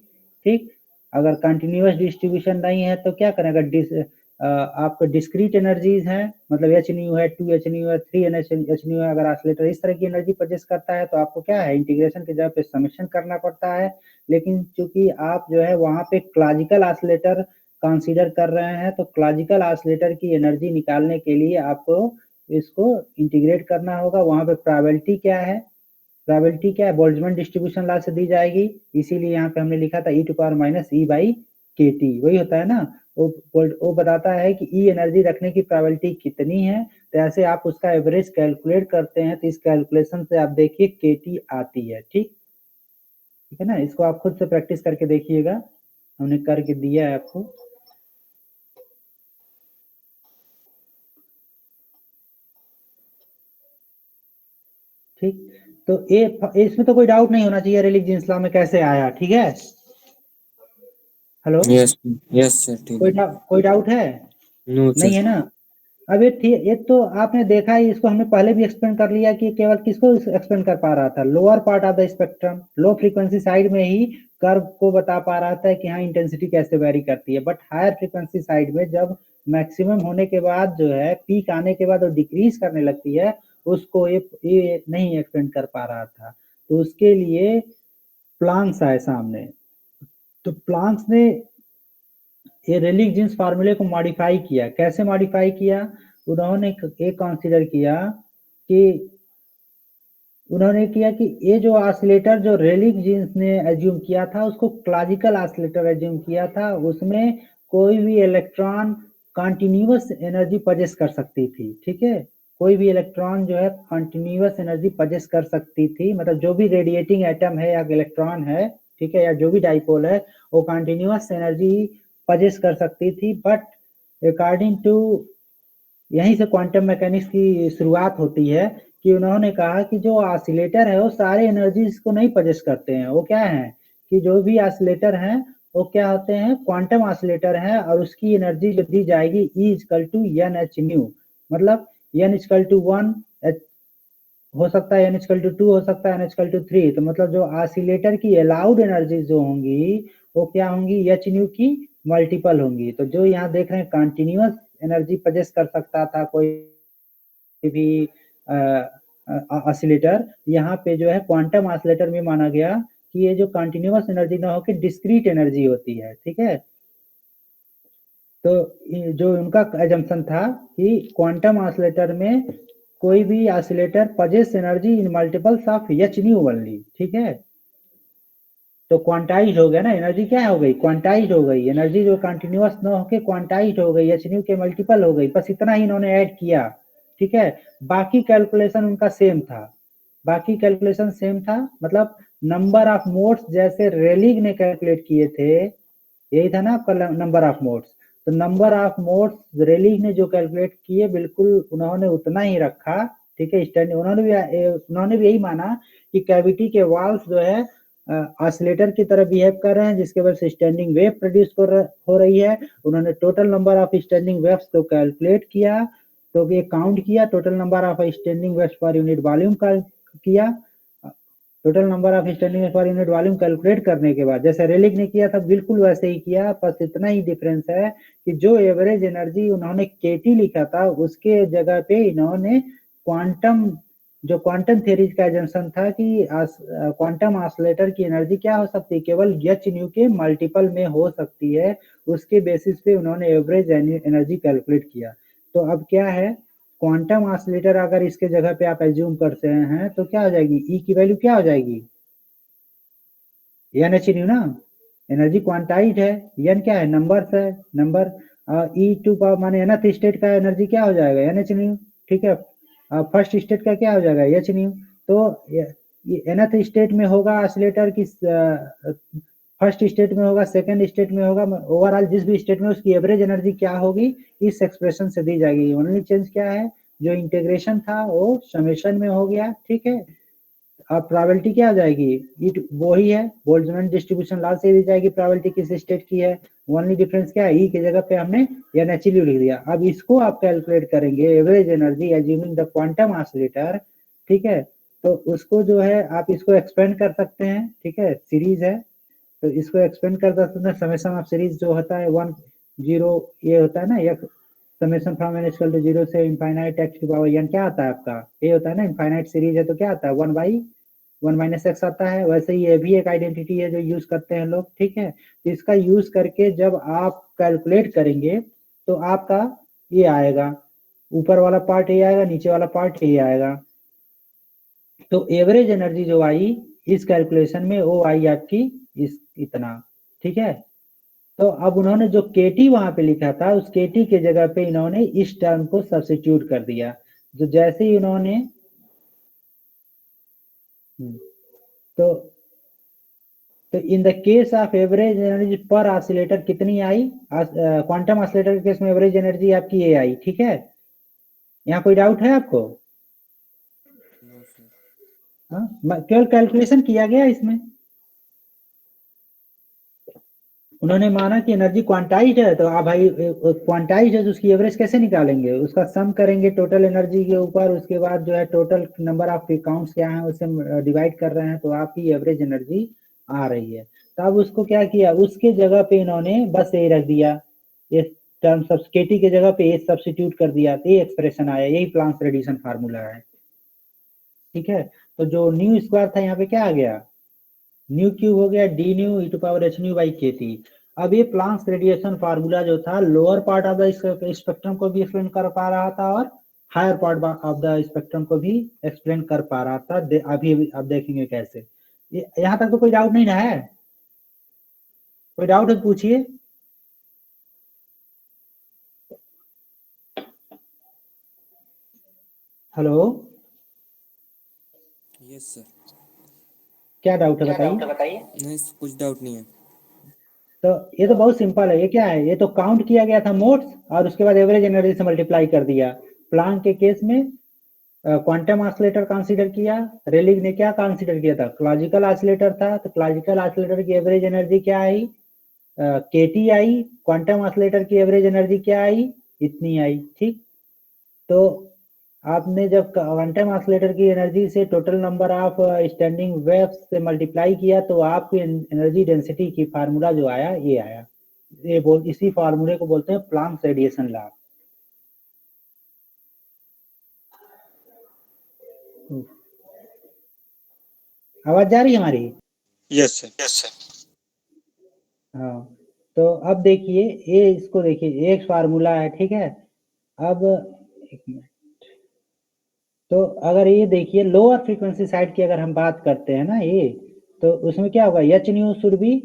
ठीक। अगर कंटिन्यूअस डिस्ट्रीब्यूशन नहीं है तो क्या करें, अगर आपको डिस्क्रीट एनर्जीज है, मतलब एच न्यू है, 2 एच न्यू है, 3 एच न्यू है, अगर ऑसिलेटर इस तरह की एनर्जी परचेस करता है तो आपको क्या है, इंटीग्रेशन की जगह पे समेशन करना पड़ता है। लेकिन चूंकि आप जो है वहां पे क्लासिकल ऑसिलेटर कंसीडर कर रहे हैं, तो क्लासिकल ऑसिलेटर की एनर्जी निकालने के लिए आपको इसको इंटीग्रेट करना होगा। वहां पे प्रोबेबिलिटी क्या है, प्रोबेबिलिटी क्या है, बोल्ट्जमैन डिस्ट्रीब्यूशन लॉ से दी जाएगी, इसीलिए यहाँ पे हमने लिखा था e⁻e/kt, वही होता है ना। वो बताता है कि ई एनर्जी रखने की प्रोबेबिलिटी कितनी है, तो ऐसे आप उसका एवरेज कैलकुलेट करते हैं, तो इस कैलकुलेशन से आप देखिए kt आती है। ठीक है ना, इसको आप खुद से प्रैक्टिस करके देखिएगा, हमने करके दिया है आपको। ठीक, तो इसमें तो कोई डाउट नहीं होना चाहिए रेले-जीन्स लॉ में कैसे आया। ठीक है, हेलो, यस यस सर, ठीक है। कोई डाउट है? नो नहीं सर। है ना। अब ये तो आपने देखा ही, इसको हमने पहले भी एक्सप्लेन कर लिया कि केवल किसको एक्सप्लेन कर पा रहा था, lower part of the spectrum, low frequency side में ही कर्व को बता पा रहा था कि हाँ इंटेंसिटी कैसे वेरी करती है। बट हायर फ्रीक्वेंसी साइड में जब मैक्सिमम होने के बाद जो है, पीक आने के बाद वो डिक्रीज करने लगती है, उसको ये नहीं एक्सप्लेन कर पा रहा था। तो उसके लिए प्लांक्स आए सामने, तो प्लांक्स ने ये रेले-जीन्स फार्मूले को मॉडिफाई किया। कैसे मॉडिफाई किया? उन्होंने एक कंसीडर किया कि ये जो ऑसिलेटर जो रेले-जीन्स ने एज्यूम किया था, उसको क्लासिकल ऑसिलेटर एज्यूम किया था। उसमें कोई भी इलेक्ट्रॉन कंटीन्यूअस एनर्जी पजेस कर सकती थी। ठीक है, कोई भी इलेक्ट्रॉन जो है कंटीन्यूअस एनर्जी पजेस कर सकती थी, मतलब जो भी रेडिएटिंग एटम है या इलेक्ट्रॉन है, ठीक है, या जो भी डाइपोल है, वो कंटीन्यूअस एनर्जी पजेस कर सकती थी। बट अकॉर्डिंग टू, यहीं से क्वांटम मैकेनिक्स की शुरुआत होती है कि उन्होंने कहा कि जो ऑसिलेटर है वो सारे एनर्जीज को नहीं पजेस करते हैं। वो क्या है कि जो भी ऑसिलेटर हैं वो क्या होते हैं, क्वांटम ऑसिलेटर हैं, और उसकी एनर्जी जो दी जाएगी E=Nhν, मतलब N=1 हो सकता है, N=2 हो सकता है, N=3। तो मतलब जो ऑसिलेटर की अलाउड एनर्जी जो होंगी वो क्या होंगी, hν की मल्टीपल होंगी। तो जो यहाँ देख रहे हैं कंटिन्यूअस एनर्जी पजेस कर सकता था कोई भी ऑसिलेटर, यहाँ पे जो है क्वांटम ऑसिलेटर में माना गया कि ये जो कंटिन्यूअस एनर्जी ना होकर डिस्क्रीट एनर्जी होती है। ठीक है, तो जो उनका एजम्पशन था कि क्वांटम ऑसिलेटर में कोई भी oscillator possess energy in multiples of hν only. ठीक है, तो क्वांटाइज हो गया ना, एनर्जी क्या हो गई, क्वांटाइज हो गई, एनर्जी जो कंटिन्यूअस ना होके क्वांटाइज हो गई, hν के मल्टीपल हो गई। बस इतना ही इन्होंने ऐड किया। ठीक है, बाकी कैलकुलेशन उनका सेम था, बाकी कैलकुलेशन सेम था, मतलब नंबर ऑफ मोड्स जैसे रेलिग ने कैलकुलेट किए थे, यही था ना आपका नंबर ऑफ मोड्स। तो नंबर ऑफ मोड्स रेलिग ने जो कैलकुलेट किए बिल्कुल उन्होंने उतना ही रखा। ठीक है, स्टैंडिंग उन्होंने भी यही माना कि कैविटी के वॉल्स जो है ऑसिलेटर की तरह बिहेव कर रहे हैं, जिसके वजह से स्टैंडिंग वेव प्रोड्यूस हो रही है। उन्होंने total number of standing waves को कैलकुलेट किया, तो ये काउंट किया, total number of standing waves per unit volume का किया। Total number of standing waves per unit volume calculate करने के बाद जैसे रेलिग ने किया था बिल्कुल वैसे ही किया, बस इतना ही डिफरेंस है कि जो एवरेज एनर्जी उन्होंने केटी लिखा था उसके जगह पे इन्होंने क्वांटम, जो क्वांटम थ्योरी का एजम्पशन था कि क्वांटम ऑसिलेटर की एनर्जी क्या हो सकती है, केवल hν के मल्टीपल में हो सकती है, उसके बेसिस पे उन्होंने एवरेज एनर्जी कैलकुलेट किया। तो अब क्या है, क्वांटम ऑसिलेटर अगर इसके जगह पे आप एज्यूम करते हैं तो क्या हो जाएगी, ई की वैल्यू क्या हो जाएगी, nhν ना, एनर्जी क्वांटाइज है, n क्या है, नंबर्स है, नंबर, e⁻, माने nth स्टेट का एनर्जी क्या हो जाएगा, nhν। ठीक है, फर्स्ट स्टेट का क्या हो जाएगा, hν। तो nth स्टेट में होगा ऑसिलेटर की, फर्स्ट स्टेट में होगा, सेकंड स्टेट में होगा, ओवरऑल जिस भी स्टेट में उसकी एवरेज एनर्जी क्या होगी इस एक्सप्रेशन से दी जाएगी। ओनली चेंज क्या है, जो इंटीग्रेशन था वो समेशन में हो गया। ठीक है, अब प्रोबेबिलिटी क्या हो जाएगी, वही है, बोल्ट्जमैन डिस्ट्रीब्यूशन लॉ से दी जाएगी प्रोबेबिलिटी किस स्टेट की है। ओनली डिफरेंस क्या है, ई की जगह पे हमने nhν लिख दिया। अब इसको आप कैलकुलेट करेंगे average energy assuming the quantum oscillator. ठीक है, तो उसको जो है आप इसको एक्सपेंड कर सकते हैं। ठीक है, सीरीज है तो इसको एक्सपेंड कर सकते हैं, समेशन ऑफ सीरीज जो होता है 1 0, ये होता है ना, एक summation from n equal to 0 से infinite x to power n क्या आता है आपका, ये होता है ना, इनफाइनाइट सीरीज है तो क्या आता है 1/1 - x आता है। वैसे ही ये भी एक आइडेंटिटी है जो यूज करते हैं लोग। ठीक है, तो इसका यूज करके जब आप कैलकुलेट करेंगे तो आपका ये आएगा, ऊपर वाला पार्ट ये आएगा, नीचे वाला पार्ट ये आएगा। तो एवरेज एनर्जी जो आई इस कैलकुलेशन में वो आई आपकी इस इतना, ठीक है। तो अब उन्होंने जो केटी वहां पे लिखा था उस केटी के जगह पे इन्होंने इस टर्म को सब्स्टिट्यूट कर दिया। जो जैसे ही इन्होंने तो in the case of average energy पर ऑसिलेटर कितनी आई, क्वांटम ऑसिलेटर के केस में एवरेज एनर्जी आपकी ये आई, ठीक है। यहाँ कोई डाउट है आपको? हाँ, केवल कैलकुलेशन किया गया इसमें। उन्होंने माना कि एनर्जी क्वांटाइज्ड है, तो आप भाई क्वांटाइज्ड है तो उसकी एवरेज कैसे निकालेंगे, उसका सम करेंगे टोटल एनर्जी के ऊपर, उसके बाद जो है टोटल नंबर ऑफ काउंट्स क्या है उससे डिवाइड कर रहे हैं, तो आपकी एवरेज एनर्जी आ रही है। तो अब उसको क्या किया, उसके जगह पे इन्होंने बस यही रख दिया, ये टर्म केटी के जगह पे ये सब्स्टिट्यूट कर दिया, तो ये एक्सप्रेशन आया, यही प्लांक्स रेडिएशन फार्मूला है, ठीक है। तो जो न्यू स्क्वायर था यहाँ पे क्या आ गया, न्यू क्यूब हो गया d nu e to power H nu by के टी। अब ये प्लांक्स रेडिएशन फार्मूला जो था lower part of the spectrum को भी एक्सप्लेन कर पा रहा था और higher part of the spectrum को भी एक्सप्लेन कर पा रहा था। अभी अब देखेंगे कैसे। यहाँ तक तो कोई डाउट नहीं ना है? कोई डाउट है पूछिए। Hello, yes sir. क्या डाउट है बताइए। नहीं, कुछ डाउट नहीं है। तो ये तो बहुत सिंपल है, ये क्या है, ये तो काउंट किया गया था मोड्स और उसके बाद एवरेज एनर्जी से मल्टीप्लाई कर दिया। प्लांक के केस में क्वांटम ऑसिलेटर कंसीडर किया, रेलिग ने क्या कंसीडर किया था, क्लासिकल ऑसिलेटर था, तो क्लासिकल ऑसिलेटर की एवरेज एनर्जी क्या आई, केटी आई। क्वांटम ऑसिलेटर की एवरेज एनर्जी क्या आई, इतनी आई, ठीक। तो आपने जब क्वांटम ऑसिलेटर की एनर्जी से total number of standing waves से मल्टीप्लाई किया तो आपकी एनर्जी डेंसिटी की फार्मूला जो आया ये आया। इसी फार्मूले को बोलते हैं प्लांक्स रेडिएशन लॉ। आवाज जा रही है हमारी? Yes sir. हाँ, तो अब देखिए ये, इसको देखिए एक फार्मूला है, ठीक है। अब एक मिनट, तो अगर ये देखिए लोअर फ्रीक्वेंसी साइड की अगर हम बात करते हैं ना ये, तो उसमें क्या होगा, H new should be,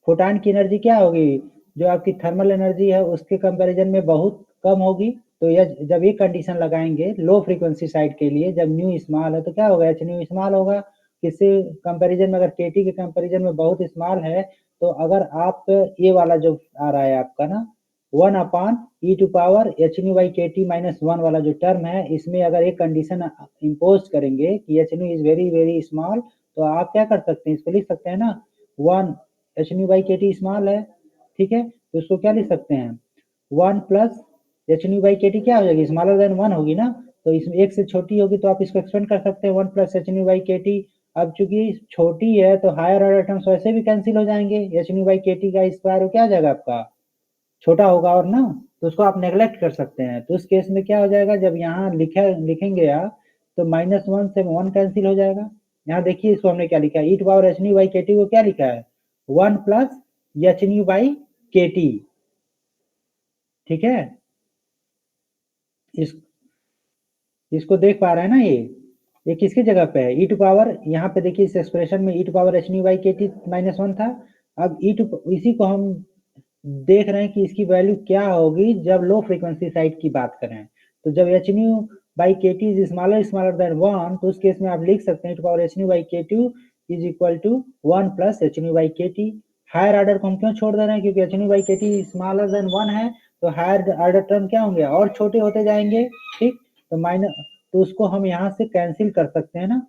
photon की एनर्जी क्या होगी, जो आपकी थर्मल एनर्जी है उसके कंपैरिजन में बहुत कम होगी। तो यह जब ये कंडीशन लगाएंगे लो फ्रीक्वेंसी साइड के लिए, जब न्यू स्मॉल है तो क्या होगा, एच न्यू स्मॉल होगा। किसी कंपैरिजन में अगर केटी के कंपैरिजन में बहुत स्मॉल है, तो अगर आप ये वाला जो आ रहा है आपका ना 1/e⁻ एच न्यू बाई के टी माइनस 1 वाला जो टर्म है, इसमें अगर एक कंडीशन इम्पोज करेंगे कि H nu is very very small, तो आप क्या कर सकते हैं, इसको लिख सकते हैं ना 1 एच न्यू बाई के टी स्मॉल है, ठीक है। तो इसको क्या लिख सकते हैं, 1 प्लस एच न्यू बाई के टी क्या हो जाएगी, स्मॉलर देन 1 होगी ना, तो इसमें एक से छोटी होगी तो आप इसको एक्सपेंड कर सकते हैं 1 प्लस एच न्यू बाई के टी। अब चूंकि छोटी है तो हायर ऑर्डर टर्म्स वैसे भी कैंसिल हो जाएंगे, एच न्यू बाई के टी का स्क्वायर क्या आ जाएगा आपका, छोटा होगा और ना, तो उसको आप नेग्लेक्ट कर सकते हैं। तो उस केस में क्या हो जाएगा, जब यहाँ लिखेंगे आप तो -1 से 1 कैंसिल हो जाएगा। यहाँ देखिए इसको हमने क्या लिखा है, E to power H nu by के टी को क्या लिखा है 1 प्लस एच न्यू बाई के टी, ठीक है। इस इसको देख पा रहे हैं ना, ये किसकी जगह पे है, ई टू पावर, यहाँ पे देखिए इस एक्सप्रेशन में E to power H nu by के टी -1 था। अब इसी को हम देख रहे हैं कि इसकी वैल्यू क्या होगी जब लो फ्रीक्वेंसी साइड की बात करें। तो जब एच न्यू बाई के टी इज स्मॉलर देन 1, तो उस केस में आप लिख सकते हैं to power H nu by K two is equal to 1 plus H nu by के टी। हायर ऑर्डर को हम क्यों छोड़ दे रहे हैं, क्योंकि एच न्यू बाई के टी स्मॉलर देन 1 है, तो हायर ऑर्डर टर्म क्या होंगे, और छोटे होते जाएंगे, ठीक। तो माइनस, तो उसको हम यहाँ से कैंसिल कर सकते हैं ना,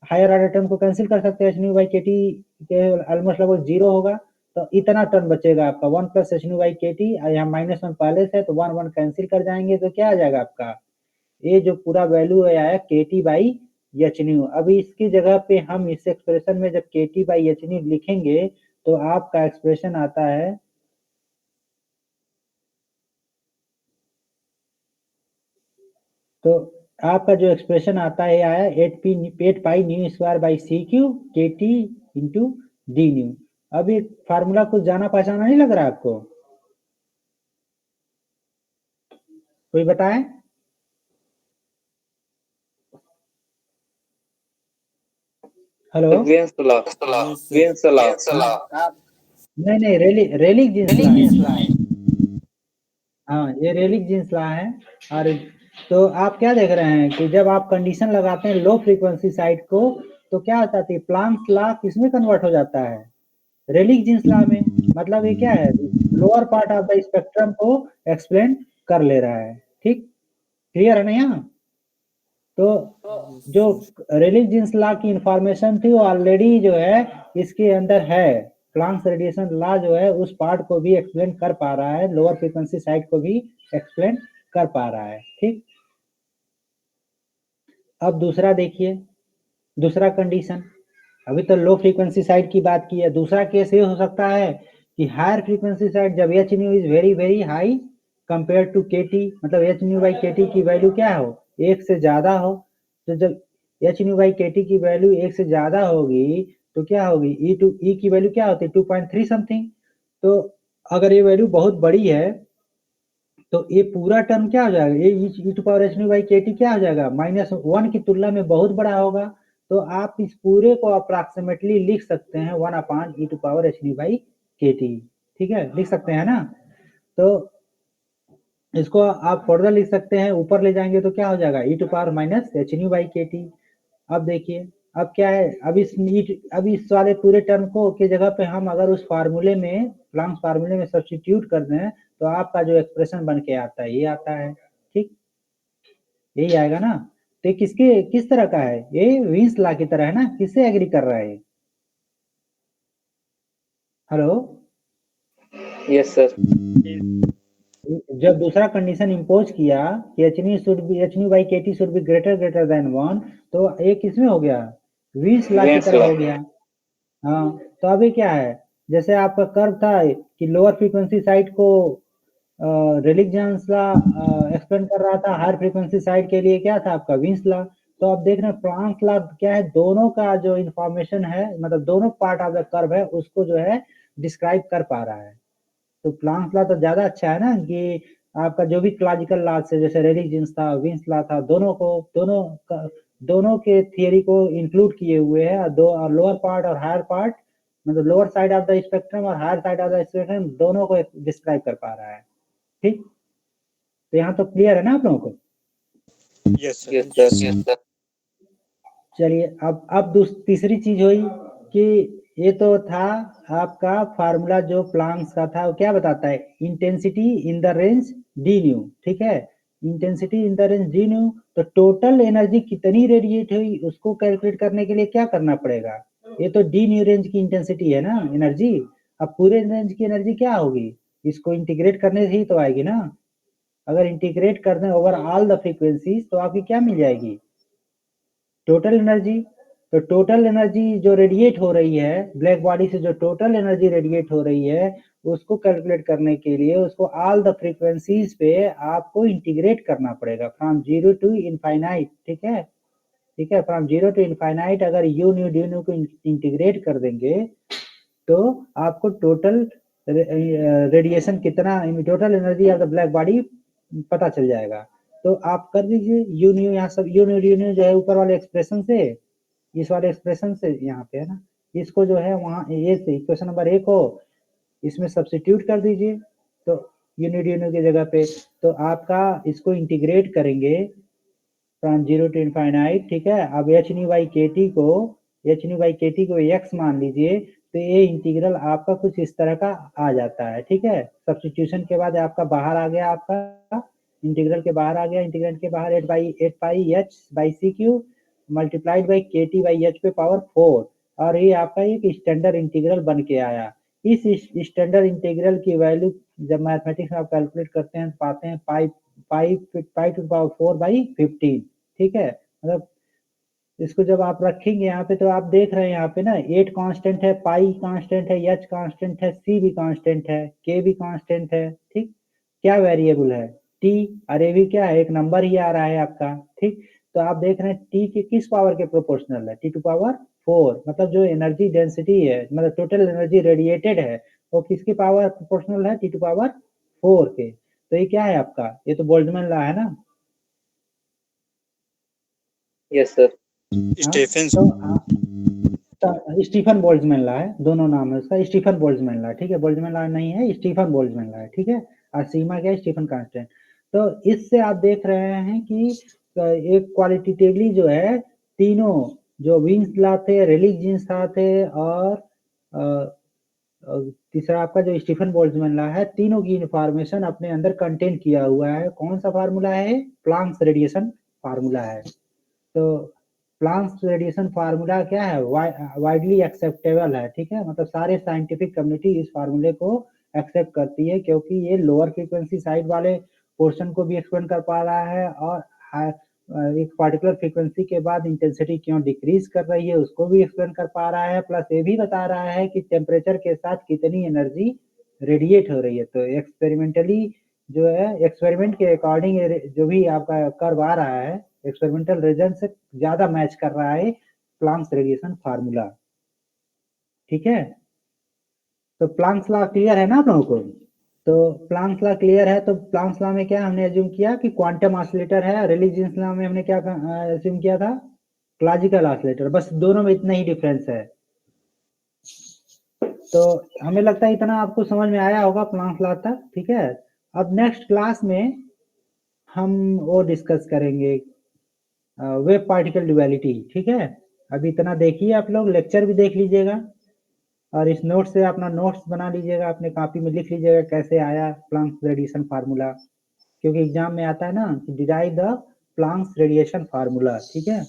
हायर ऑर्डर टर्म को कैंसिल कर सकते हैं, एच न्यू बाई के टी के ऑलमोस्ट लगभग 0 होगा। तो इतना टर्म बचेगा आपका 1 प्लस एच न्यू बाई के टी, यहाँ -1 पहले से, तो 1 1 कैंसिल कर जाएंगे, तो क्या आ जाएगा आपका, ये जो पूरा वैल्यू आया के टी बाई एच न्यू। अभी इसकी जगह पे हम इस एक्सप्रेशन में जब के टी बाई एच न्यू लिखेंगे तो आपका एक्सप्रेशन आता है, तो आपका जो एक्सप्रेशन आता है आया 8 pi nu square by C q k T into d nu. अभी फार्मूला कुछ जाना पहचाना नहीं लग रहा है आपको, कोई बताए? हेलो, नहीं रेलिक जीन्स ला है। हाँ, ये रेलिक जीन्स ला है। और तो आप क्या देख रहे हैं कि जब आप कंडीशन लगाते हैं लो फ्रीक्वेंसी साइड को, तो क्या होता है, प्लांक्स लॉ किसमें कन्वर्ट हो जाता है, रेलिक जीन्स लॉ में। मतलब ये क्या है, lower part of the spectrum को एक्सप्लेन कर ले रहा है। ठीक, क्लियर है ना यहाँ? तो जो रेलिक जीन्स लॉ की इंफॉर्मेशन थी वो ऑलरेडी जो है इसके अंदर है। प्लांक्स रेडिएशन लॉ जो है उस पार्ट को भी एक्सप्लेन कर पा रहा है, लोअर फ्रीक्वेंसी साइड को भी एक्सप्लेन कर पा रहा है। ठीक, अब दूसरा देखिए, दूसरा कंडीशन, अभी तो लो फ्रीक्वेंसी साइड की बात की है। दूसरा केस ये हो सकता है कि हायर फ्रीक्वेंसी साइड जब H nu is very very high compare to के टी, मतलब एच न्यू बाई के टी की वैल्यू क्या हो, एक से ज्यादा हो। तो जब एच न्यू बाई के टी की वैल्यू एक से ज्यादा होगी तो क्या होगी, ई की वैल्यू क्या होती है 2.3 समथिंग। तो अगर ये वैल्यू बहुत बड़ी है तो ये पूरा टर्म क्या हो जाएगा, ये E to power H nu by के टी क्या हो जाएगा, -1 की तुलना में बहुत बड़ा होगा। तो आप इस पूरे को अप्रॉक्सीमेटली लिख सकते हैं 1 E to power H nu by के टी। ठीक है, लिख सकते हैं ना? तो इसको आप फर्दर लिख सकते हैं, ऊपर ले जाएंगे तो क्या हो जाएगा, E to power minus H nu by के टी। अब देखिए, अब क्या है, अब इस वाले पूरे टर्म को के जगह पे हम अगर उस फार्मूले में, प्लांक्स फार्मूले में सब्स्टिट्यूट कर दें तो आपका जो एक्सप्रेशन बन के आता है ये आता है। ठीक, यही आएगा ना? तो ये किस तरह का है, ये वीन्स लॉ की तरह है ना? किससे एग्री कर रहा है? Hello, yes sir. जब दूसरा कंडीशन इंपोज किया कि एच न्यू बाई के T should be greater than 1, तो ये किसमें हो गया, वीन्स लॉ की तरह हो गया। हाँ, तो अभी क्या है, जैसे आपका कर्व था कि लोअर फ्रीक्वेंसी साइड को रेलिक जीन्स लॉ एक्सप्लेन कर रहा था, हायर फ्रीक्वेंसी साइड के लिए क्या था आपका वीन्स लॉ। तो आप देख रहे हैं प्लांक्स लॉ क्या है, दोनों का जो इंफॉर्मेशन है, मतलब दोनों पार्ट ऑफ द कर्व है उसको जो है डिस्क्राइब कर पा रहा है। तो प्लांक्स लॉ तो ज्यादा अच्छा है ना, कि आपका जो भी क्लॉजिकल लॉ से, जैसे रेलिक जीन्स था, वीन्स लॉ था, दोनों के थियरी को इंक्लूड किए हुए है। और लोअर पार्ट और हायर पार्ट, मतलब lower side of the spectrum और higher side of the spectrum, दोनों को डिस्क्राइब कर पा रहा है। ठीक, तो यहाँ तो क्लियर है ना आप लोगों को? Yes sir. चलिए, अब तीसरी चीज हुई कि ये तो था आपका फार्मूला जो प्लांक्स का था, वो क्या बताता है, intensity in the range D nu. ठीक है, intensity in the range D new, तो टोटल एनर्जी कितनी रेडिएट हुई उसको कैलकुलेट करने के लिए क्या करना पड़ेगा, ये तो डी न्यू रेंज की इंटेंसिटी है ना एनर्जी। अब पूरे रेंज की एनर्जी क्या होगी, इसको इंटीग्रेट करने से ही तो आएगी ना। अगर इंटीग्रेट कर दें ओवर ऑल द फ्रीक्वेंसीज तो आपकी क्या मिल जाएगी, टोटल एनर्जी। तो टोटल एनर्जी जो रेडिएट हो रही है ब्लैक बॉडी से, जो टोटल एनर्जी रेडिएट हो रही है उसको कैलकुलेट करने के लिए उसको ऑल द फ्रीक्वेंसीज पे आपको इंटीग्रेट करना पड़ेगा फ्रॉम जीरो टू इनफाइनाइट। ठीक है, ठीक है, फ्रॉम जीरो टू इनफाइनाइट अगर यू न्यू डी न्यू को इंटीग्रेट कर देंगे तो आपको टोटल रेडिएशन कितना, total energy of the black body पता चल जाएगा। तो आप कर दीजिए यू न्यू, यहाँ सब यू न्यू जो है ऊपर वाले एक्सप्रेशन से, इस वाले एक्सप्रेशन से यहाँ पे है ना, इसको जो है वहाँ ये से इक्वेशन नंबर 1 को इसमें सब्स्टिट्यूट कर दीजिए तो यूनिट की जगह पे, तो आपका इसको इंटीग्रेट करेंगे फ्रॉम जीरो टू इनफाइनाइट। ठीक है, अब एच न्यू बाई के टी को एक्स मान लीजिए, तो ये इंटीग्रल आपका कुछ इस तरह का आ जाता है। ठीक है, सब्स्टिट्यूशन के बाद आपका बाहर आ गया, आपका इंटीग्रल के बाहर आ गया, इंटीग्रल के बाहर 8 pi H by C cube multiplied by के टी बाई एच पे पावर 4, और ये आपका एक स्टैंडर्ड इंटीग्रल बन के आया। इस स्टैंडर्ड इंटीग्रल की वैल्यू जब मैथमेटिक्स में आप कैलकुलेट करते हैं पाते हैं पाई पाई टू पावर 4/15। ठीक है, मतलब इसको जब आप रखेंगे यहाँ पे तो आप देख रहे हैं यहाँ पे ना 8 कांस्टेंट है, पाई कांस्टेंट है, एच कांस्टेंट है, सी भी कांस्टेंट है, के भी कांस्टेंट है। ठीक, क्या वेरिएबल है, टी, और ये भी क्या है, एक नंबर ही आ रहा है आपका। ठीक, तो आप देख रहे हैं टी के किस पावर के प्रोपोर्शनल है, टी टू पावर 4, मतलब जो एनर्जी डेंसिटी है, मतलब टोटल एनर्जी रेडिएटेड है वो किसके पावर प्रोपोर्शनल है, टी टू पावर 4 के। तो ये क्या है आपका, ये तो बोल्ट्जमैन लॉ है ना। Yes sir. हाँ, तो स्टीफन बोल्ट्जमैन लॉ है, दोनों नाम है उसका, स्टीफन बोल्ट्जमैन लॉ, ठीक है, बोल्ट्जमैन लॉ नहीं है, स्टीफन बोल्ट्जमैन लॉ है, ठीक है, और सिग्मा क्या है, स्टीफन कांस्टेंट। तो इससे आप देख रहे हैं कि एक क्वालिटेटिवली जो है तीनों जो विंस लॉ थे, रेलिक जीन्स लॉ थे और तीसरा आपका जो स्टीफन बोल्ट्जमैन लॉ है, तीनों की इन्फॉर्मेशन अपने अंदर कंटेन किया हुआ है। कौन सा फार्मूला है? प्लैंक्स रेडिएशन फार्मूला है। तो प्लैंक्स रेडिएशन फार्मूला क्या है? वाइडली एक्सेप्टेबल है, ठीक है, मतलब सारे साइंटिफिक कम्युनिटी इस फार्मूले को एक्सेप्ट करती है, क्योंकि ये लोअर फ्रीक्वेंसी साइड वाले पोर्शन को भी एक्सप्लेन कर पा रहा है और एक पार्टिकुलर फ्रीक्वेंसी के बाद इंटेंसिटी क्यों डिक्रीज कर रही है उसको भी एक्सप्लेन कर पा रहा है, प्लस ये भी बता रहा है कि टेम्परेचर के साथ कितनी एनर्जी रेडिएट हो रही है। तो एक्सपेरिमेंटली जो है, एक्सपेरिमेंट के अकॉर्डिंग जो भी आपका कर्व आ रहा है, एक्सपेरिमेंटल रिजल्ट से ज्यादा मैच कर रहा है प्लैंक्स रेडिएशन फार्मूला, ठीक है। तो प्लैंक्स लॉ क्लियर है ना आप लोगों को? तो प्लैंक्स लॉ क्लियर है, तो प्लैंक्स लॉ में क्या हमने एज्यूम किया कि क्वांटम ऑसिलेटर है, रेले जीन्स लॉ में हमने क्या एज्यूम किया था? Classical oscillator. बस दोनों में इतना ही डिफरेंस है। तो हमें लगता है इतना आपको समझ में आया होगा प्लैंक्स लॉ तक, ठीक है। अब नेक्स्ट क्लास में हम वो डिस्कस करेंगे वेव पार्टिकल ड्युअलिटी, ठीक है। अभी इतना देखिए, आप लोग लेक्चर भी देख लीजिएगा और इस नोट से अपना नोट्स बना लीजिएगा, अपने कॉपी में लिख लीजिएगा कैसे आया प्लैंक्स रेडिएशन फार्मूला, क्योंकि एग्जाम में आता है ना कि derive the Planck's radiation formula, ठीक है।